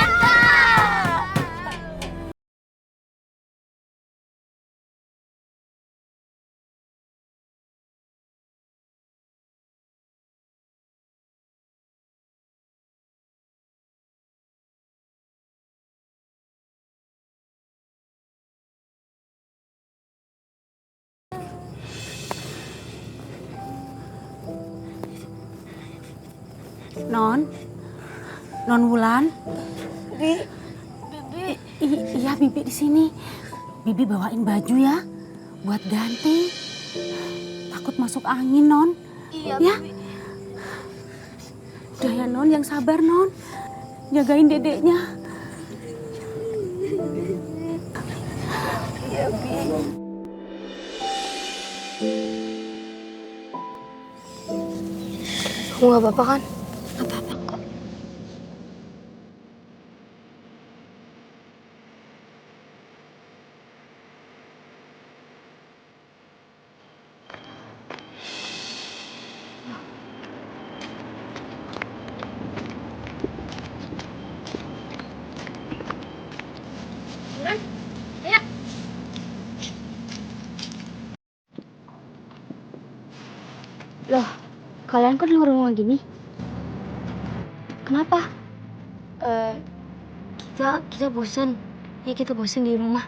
Non Wulan. Iya, Bibi di sini. Bibi bawain baju ya, buat ganti. Takut masuk angin, Non. Iya, ya. Bibi. Udah ya, Non, yang sabar, Non. Jagain dedeknya. Iya, Bibi. Kamu gak apa-apa kan? Gak apa-apa kok. Ayo. Loh, kalian kok di rumah gini? Kenapa? Kita bosan. Ya kita bosan di rumah.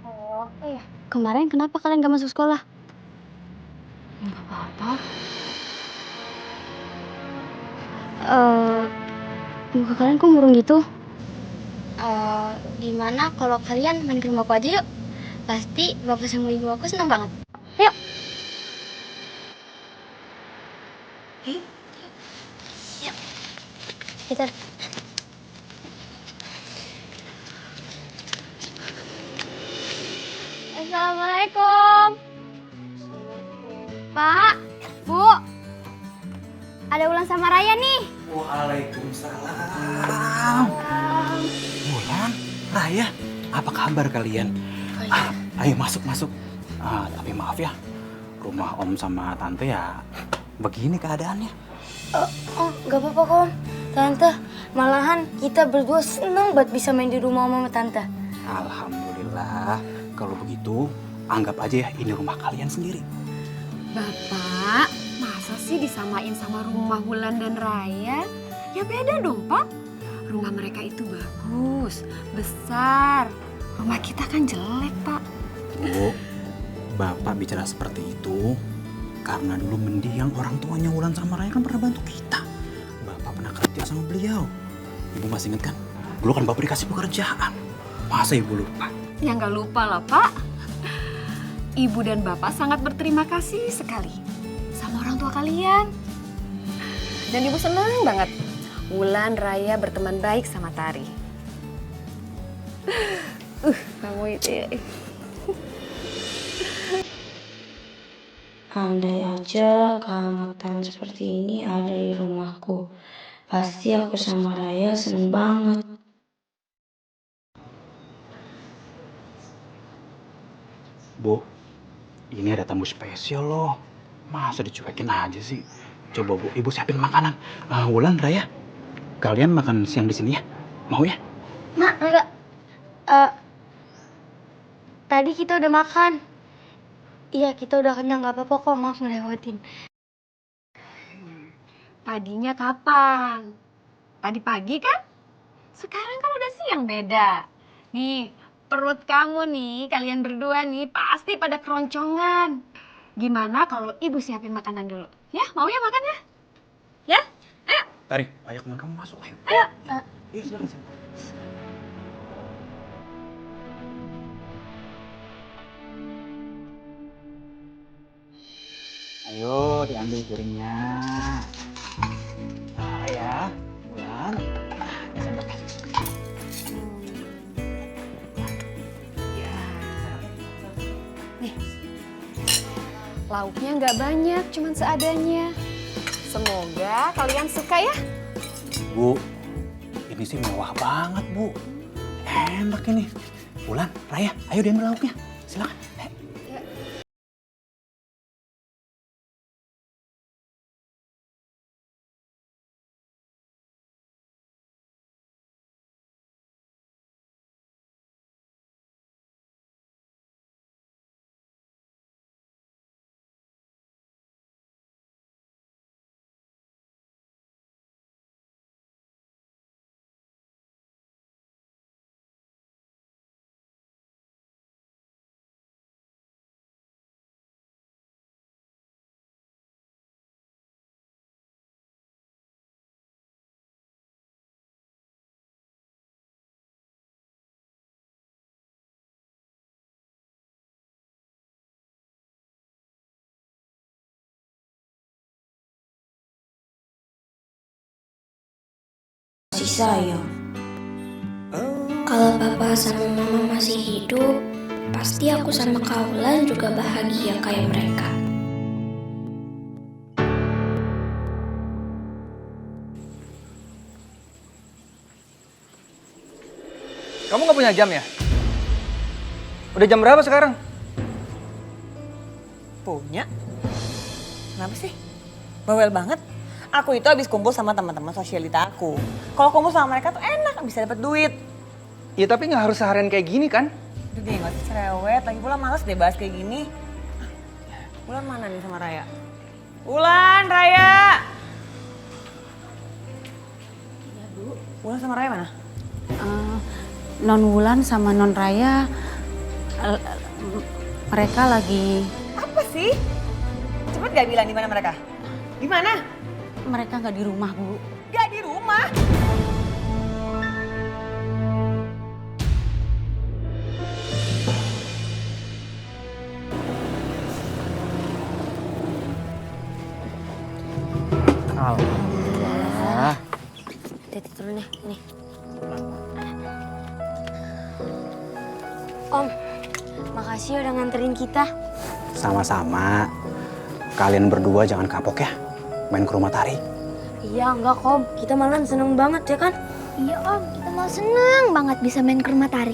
Oh, iya. Kemarin kenapa kalian gak masuk sekolah? Gak apa-apa. Muka kalian kok murung gitu? Gimana kalau kalian main ke rumahku aja yuk? Pasti bapak sama ibu aku senang banget. Yuk. Yuk. Kita. Assalamualaikum. Pak, Bu. Ada Wulan sama Raya nih. Waalaikumsalam. Wulan, Raya, apa kabar kalian? Ayo masuk. Tapi maaf ya, rumah Om sama Tante ya begini keadaannya. Oh, nggak apa-apa kok Om. Tante, malahan kita berdua seneng banget bisa main di rumah Om sama Tante. Alhamdulillah. Kalau begitu, anggap aja ya ini rumah kalian sendiri. Bapak, masa sih disamain sama rumah Wulan dan Raya? Ya beda dong, Pak. Rumah mereka itu bagus, besar. Rumah kita kan jelek, Pak. Bu, Bapak bicara seperti itu karena dulu mendiang orang tuanya Wulan sama Raya kan pernah bantu kita. Bapak pernah kerja sama beliau. Ibu masih ingat kan? Dulu kan Bapak dikasih pekerjaan. Masa Ibu lupa? Ya nggak lupa lah, Pak. Ibu dan Bapak sangat berterima kasih sekali sama orang tua kalian. Dan Ibu senang banget Wulan Raya berteman baik sama Tari. Kamu itu ya. Andai aja kehangatan seperti ini ada di rumahku. Pasti aku sama Raya seneng banget. Bu, ini ada tamu spesial loh. Masa dicuekin aja sih? Coba Bu, Ibu siapin makanan. Wulan, Raya, kalian makan siang di sini ya? Mau ya? Mak, enggak. Tadi kita udah makan. Iya, kita udah kenyang. Gak apa-apa kok, maaf ngelewatin. Tadinya kapan? Tadi pagi kan? Sekarang kan udah siang beda. Nih, perut kamu nih, kalian berdua nih pasti pada keroncongan. Gimana kalau Ibu siapin makanan dulu? Ya, mau ya makan ya? Ya? Ayo. Tari, ayo teman kamu masuk. Ayo. Ayo. Iya, silakan. Ayo, diambil piringnya. Nah, ya, Wulan. Nih, lauknya nggak banyak, cuman seadanya. Semoga kalian suka ya. Bu, ini sih mewah banget, Bu. Enak ini. Wulan, Raya, ayo diambil lauknya. Silakan. Kasih sayang. Kalau papa sama mama masih hidup, pasti aku sama Kak Wulan juga bahagia kayak mereka. Kamu nggak punya jam ya? Udah jam berapa sekarang? Punya? Kenapa sih? Bawel banget. Aku itu habis kumpul sama teman-teman sosialita aku. Kalau kumpul sama mereka tuh enak, bisa dapat duit. Ya tapi nggak harus seharian kayak gini kan? Udah deh, gak usah cerewet. Lagi pula males deh bahas kayak gini. Wulan mana nih sama Raya? Wulan, Raya! Ya, Bu. Wulan sama Raya mana? Non Wulan sama Non Raya, mereka lagi... Apa sih? Cepet gak bilang di mana mereka? Di mana? Mereka nggak di rumah, Bu. Gak di rumah? Alhamdulillah. Titi dulu nih, nih. Om, makasih udah nganterin kita. Sama-sama. Kalian berdua jangan kapok ya. Main ke rumah Tari. Iya, enggak Om. Kita malahan seneng banget ya kan? Iya Om, kita mau senang banget bisa main ke rumah Tari.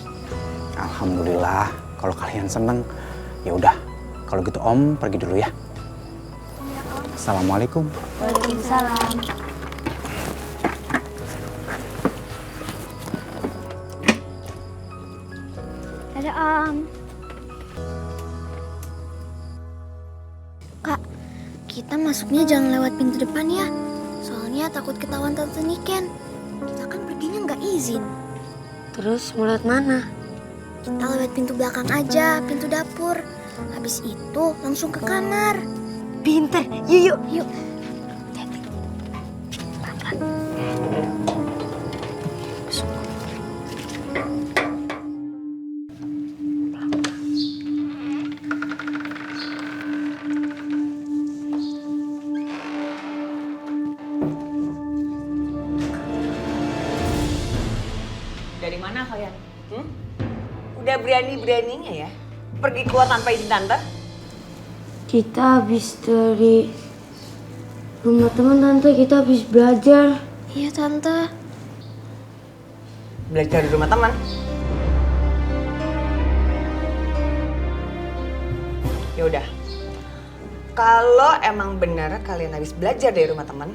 Alhamdulillah. Kalau kalian seneng, ya udah. Kalau gitu Om pergi dulu ya. Iya Om. Assalamualaikum. Waalaikumsalam. Dadah Om. Kak, kita masuknya jangan lewat pintu depan ya. Soalnya takut ketahuan Tante Niken. Kita kan perginya nggak izin. Terus mau lewat mana? Kita lewat pintu belakang aja, pintu dapur. Habis itu langsung ke kamar. Pinter, yuk yuk. Yuk. Dari mana kalian? Udah berani-beraninya ya? Pergi keluar tanpa izin tante? Kita habis dari rumah teman Tante, kita habis belajar. Iya Tante. Belajar di rumah teman? Ya udah. Kalau emang benar kalian habis belajar dari rumah teman,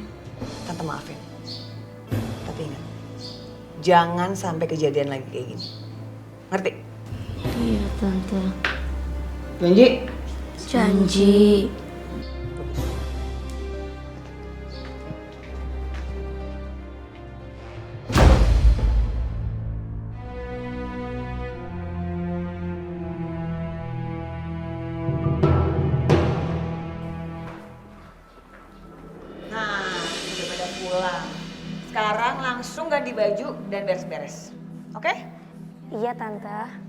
tante maafin. Tapi ingat, jangan sampai kejadian lagi kayak gini. Ngerti? Iya Tante. Janji? Janji. Nah, udah pada pulang. Sekarang langsung ganti baju dan beres-beres. Oke? Iya Tante.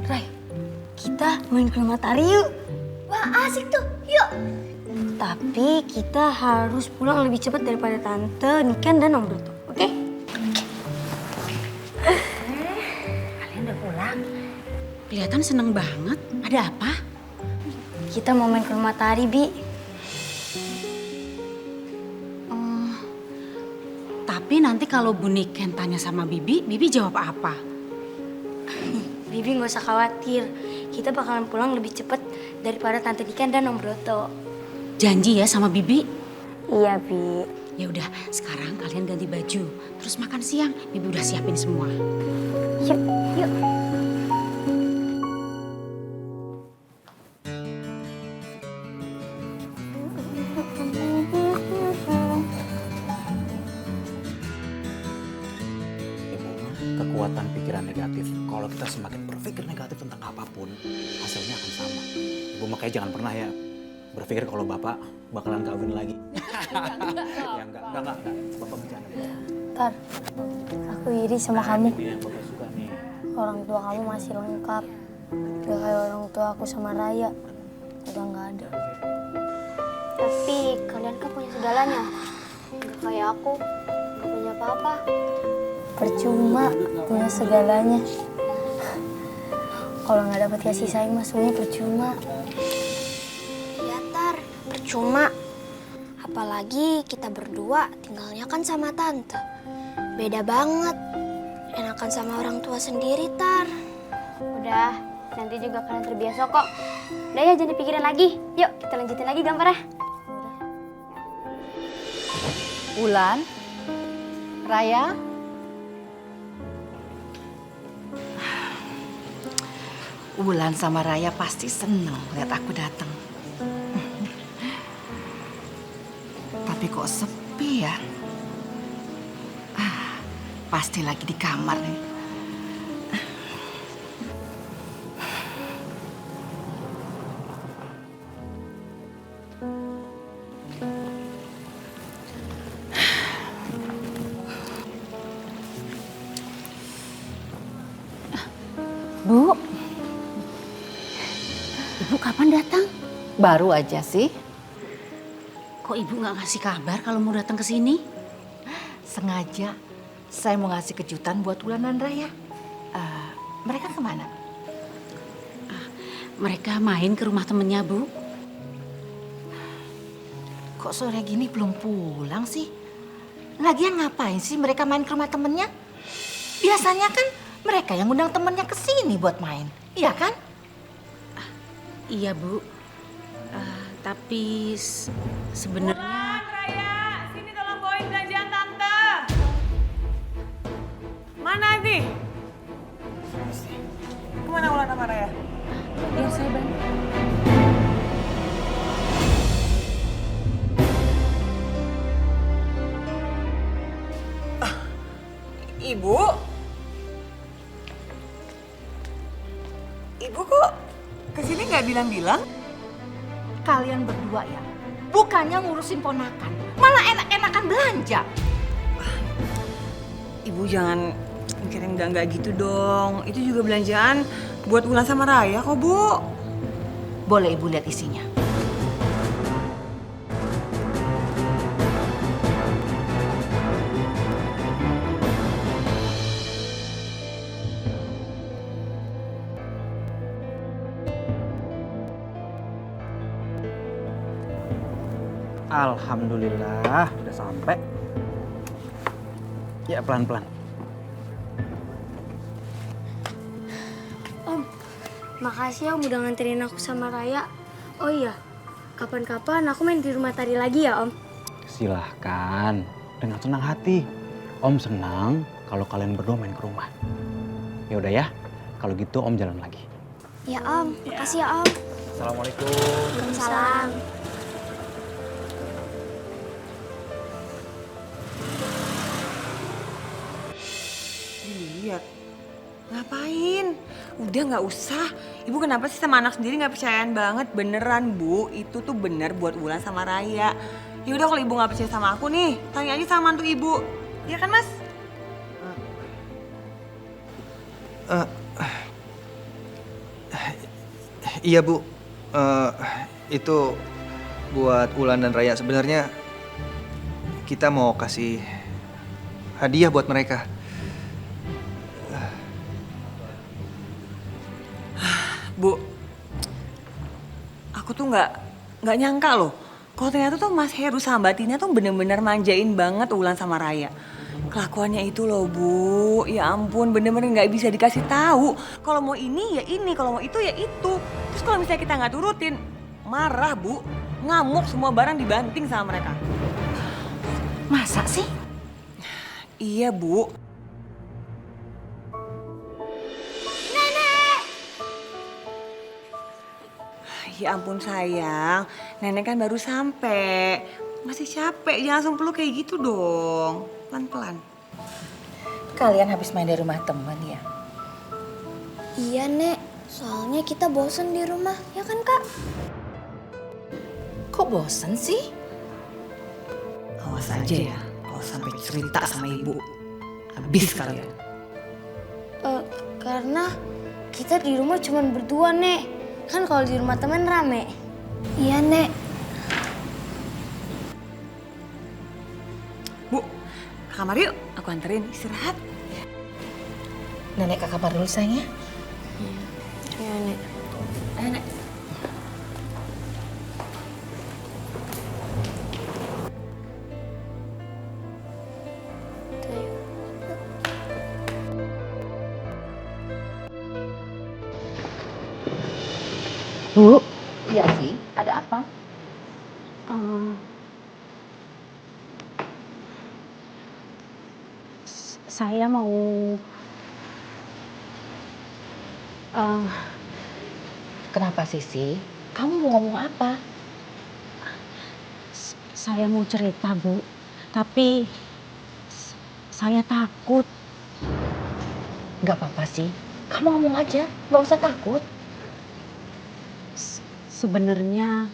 Ray, kita main ke matahari yuk. Wah asik tuh, yuk. Tapi kita harus pulang lebih cepat daripada Tante Niken dan Om Broto, oke? Kalian udah pulang? Kelihatan seneng banget. Ada apa? Kita mau main ke rumah Tari, Bi. Tapi nanti kalau Bu Niken tanya sama Bibi, Bibi jawab apa? Bibi nggak usah khawatir. Kita bakalan pulang lebih cepat daripada Tante Niken dan Om Broto. Janji ya sama Bibi? Iya, Bi. Ya udah, sekarang kalian ganti baju. Terus makan siang. Bibi udah siapin semua. Yuk, yuk. Kekuatan pikiran negatif. Kalau kita semakin berpikir negatif tentang apapun, hasilnya akan sama. Ibu makanya jangan pernah ya berpikir kalau bapak bakalan kawin lagi. Ya enggak. Bapak bercanda. Tar, aku iri sama kamu. Ini yang bapak suka nih. Orang tua kamu masih lengkap. Gak kayak orang tua aku sama Raya. Udah nggak ada. Tapi kalian kan punya segalanya. Gak kayak aku, gak punya apa-apa. Percuma punya segalanya. Kalau nggak dapat kasih sayang maksudnya percuma. Iya Tar, percuma. Apalagi kita berdua tinggalnya kan sama Tante. Beda banget. Enakan sama orang tua sendiri Tar. Udah, nanti juga kalian terbiasa kok. Udah ya, jangan dipikirin lagi. Yuk, kita lanjutin lagi gambarnya. Ulan, Raya, Ulan sama Raya pasti seneng lihat aku datang. Tapi kok sepi ya? Pasti lagi di kamar nih. Bu, Ibu kapan datang? Baru aja sih. Kok Ibu nggak ngasih kabar kalau mau datang ke sini? Sengaja saya mau ngasih kejutan buat Ulan dan Raya. Mereka kemana? Mereka main ke rumah temennya, Bu. Kok sore gini belum pulang sih? Lagian ngapain sih mereka main ke rumah temennya? Biasanya kan mereka yang undang temennya ke sini buat main, iya kan? Iya, Bu. Tapi sebenarnya... Wulan, Raya, sini tolong bawain belanjaan Tante. Mana nih? Kemana Wulan sama Raya? Biar saya bantu. Ibu? Ibu kok kesini nggak bilang-bilang? Kalian berdua ya, bukannya ngurusin ponakan, malah enak-enakan belanja. Ibu jangan mikirin enggak gitu dong. Itu juga belanjaan buat Wulan sama Raya kok, Bu. Boleh Ibu lihat isinya? Alhamdulillah, udah sampai. Ya, pelan-pelan. Om, makasih ya Om udah nganterin aku sama Raya. Oh iya, kapan-kapan aku main di rumah tadi lagi ya Om. Silahkan, dengan senang hati. Om senang kalau kalian berdua main ke rumah. Ya udah ya, kalau gitu Om jalan lagi. Ya Om, makasih ya Om. Assalamualaikum. Waalaikumsalam. Lihat. Ngapain? Udah nggak usah. Ibu kenapa sih sama anak sendiri nggak percayaan banget? Beneran Bu, itu tuh bener buat Wulan sama Raya. Ya udah kalau ibu nggak percaya sama aku nih, tanya aja sama mantu ibu. Iya kan Mas? Iya Bu, itu buat Wulan dan Raya. Sebenarnya kita mau kasih hadiah buat mereka. Bu, aku tuh nggak nyangka loh. Kalau ternyata tuh Mas Heru sama Mbak Tina tuh bener-bener manjain banget Wulan sama Raya. Kelakuannya itu loh Bu, ya ampun bener-bener nggak bisa dikasih tahu. Kalau mau ini ya ini, kalau mau itu ya itu. Terus kalau misalnya kita nggak turutin, marah Bu, ngamuk semua barang dibanting sama mereka. Masa sih? Iya Bu. Ya ampun sayang, nenek kan baru sampai. Masih capek, jangan langsung peluk kayak gitu dong. Pelan-pelan. Kalian habis main di rumah teman ya? Iya Nek, soalnya kita bosen di rumah, ya kan Kak? Kok bosen sih? Awas aja ya, kalau sampai cerita sama ibu. Habis kalian. Karena kita di rumah cuma berdua Nek. Kan kalau di rumah temen rame. Iya Nek. Bu, ke kamar yuk, aku anterin istirahat. Nenek ke kamar dulu sayang ya. Iya Nek. Ayo Nek. Bu, iya sih, ada apa? Saya mau... Kenapa Sisi? Kamu mau ngomong apa? Saya mau cerita, Bu. Tapi saya takut. Gak apa-apa sih, kamu ngomong aja, gak usah takut. Sebenarnya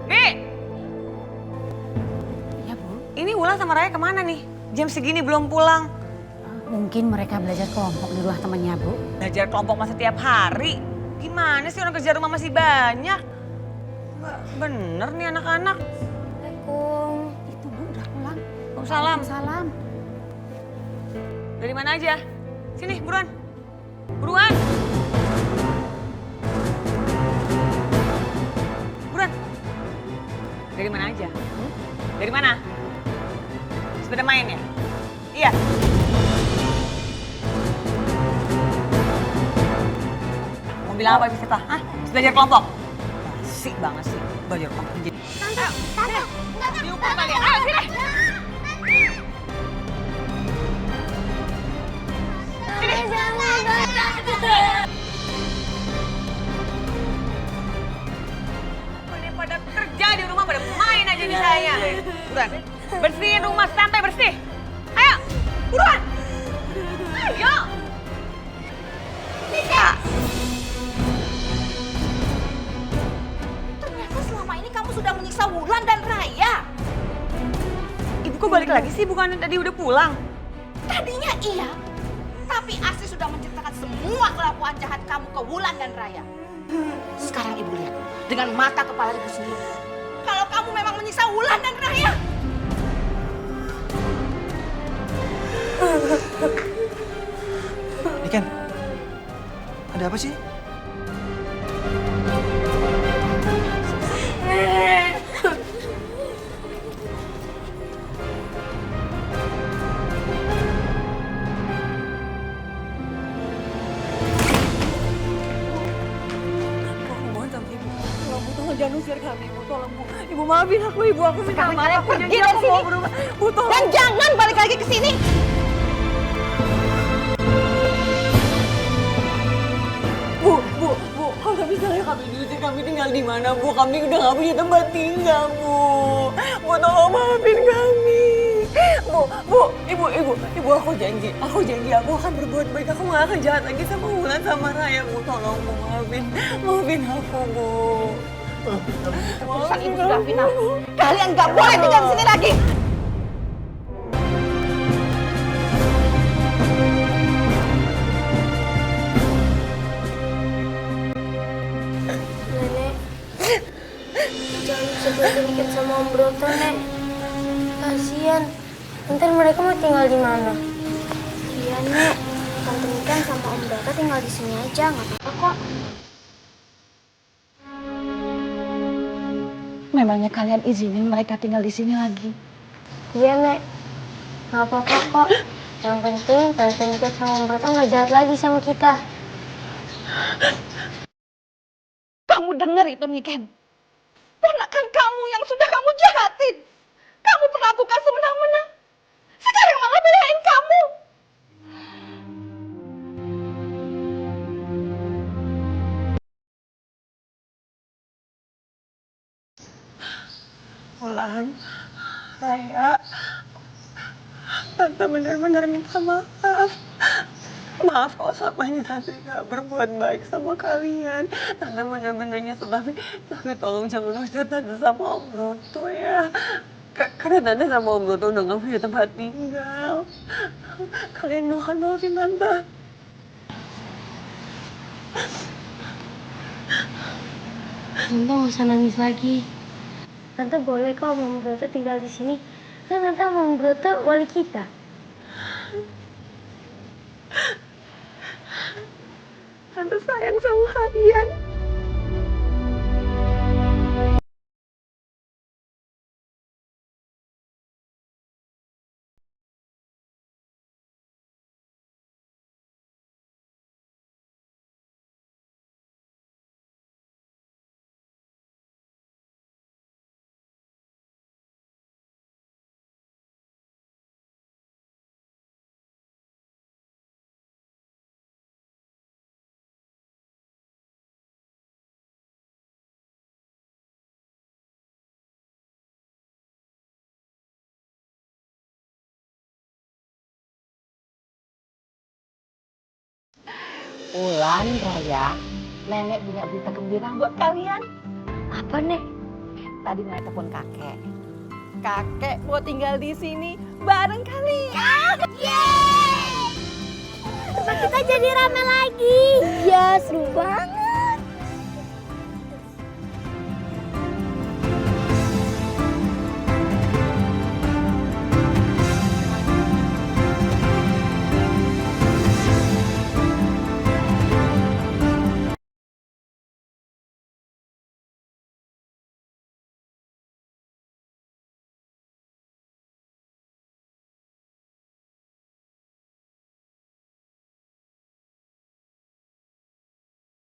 Bi! Ya, Bu. Ini Wulan sama Raya kemana nih? Jam segini belum pulang. Mungkin mereka belajar kelompok di rumah temannya, Bu. Belajar kelompok masa tiap hari. Gimana sih orang kerja rumah masih banyak? Nggak bener nih anak-anak. Assalamualaikum. Itu Bu udah pulang. Salam. Salam. Dari mana aja? Sini, buruan. Buruan. Buruan. Dari mana aja? Dari mana? Sepeda main ya? Iya. Mau bilang apa bisa Pak? Hah? Belajar kelompok? Basi banget sih. Belajar kelompok. Tante, diukur kalian. Ayo sini. Pada kerja di rumah, pada main aja bisanya. Buruan, bersihin rumah sampai bersih. Ayo, buruan. Ayo. Nika. Ternyata selama ini kamu sudah menyiksa Wulan dan Raya. Ibu kok balik lagi sih? Bukan tadi udah pulang? Tadinya iya, tapi Asri sudah menceritakan semua kelakuan jahat kamu ke Wulan dan Raya. Sekarang ibu lihat dengan mata kepala ibu sendiri. Kalau kamu memang menyiksa Wulan dan Raya. Niken, ada apa sih? Jangan usir kami, Ibu. Tolong, Bu. Ibu maafin aku, Ibu. Aku minta Sekarang maaf. kalian Aku pergi janji dari aku sini. mau berubah. Bu, tolong. Dan jangan balik lagi ke sini. Bu. Kalau misalnya kami diusir, kami tinggal di mana, Bu? Kami udah gak punya tempat tinggal, Bu. Bu, tolong maafin kami. Ibu, aku janji aku akan berbuat baik. Aku gak akan jahat lagi sama Wulan sama Raya, Bu. Tolong, Bu, maafin aku, Bu. Keputusan ibu sudah final. Kalian gak boleh tinggal di sini lagi. Nenek, jangan seperti dikit sama Om Broto, Nek. Kasian. Ntar mereka mau tinggal di mana? Iya, Nek. Tante Niken sama Om Broto tinggal di sini aja, nggak apa-apa kok. Memangnya kalian izinin mereka tinggal di sini lagi? Iya, Nek. Nggak apa-apa kok. Yang penting Tante Niken sama Om Broto nggak jahat lagi sama kita. Kamu dengar itu, Niken? Ponakan kamu yang sudah kamu jahatin. Kamu perlakukan semena-mena. Sekarang malah belain kamu. Wulan, Raya, Tante benar-benar minta maaf. Maaf kalau selama ini Tante gak berbuat baik sama kalian. Tante benar-benar nyesel, tapi tolong jangan usir Tante sama Om Broto ya. Karena Tante sama Om Broto udah gak punya tempat tinggal. Kalian maafin Tante. Tante nggak usah nangis lagi. Tante boleh kok Om Broto tinggal di sini. Kan Tante sama Om Broto wali kita. Tante sayang sama kalian. Wulan, Raya, nenek punya berita gembira buat kalian. Apa, Nek? Tadi Nek telepon kakek. Kakek mau tinggal di sini bareng kalian. Yeay! Rumah kita jadi rame lagi. Iya, seru banget.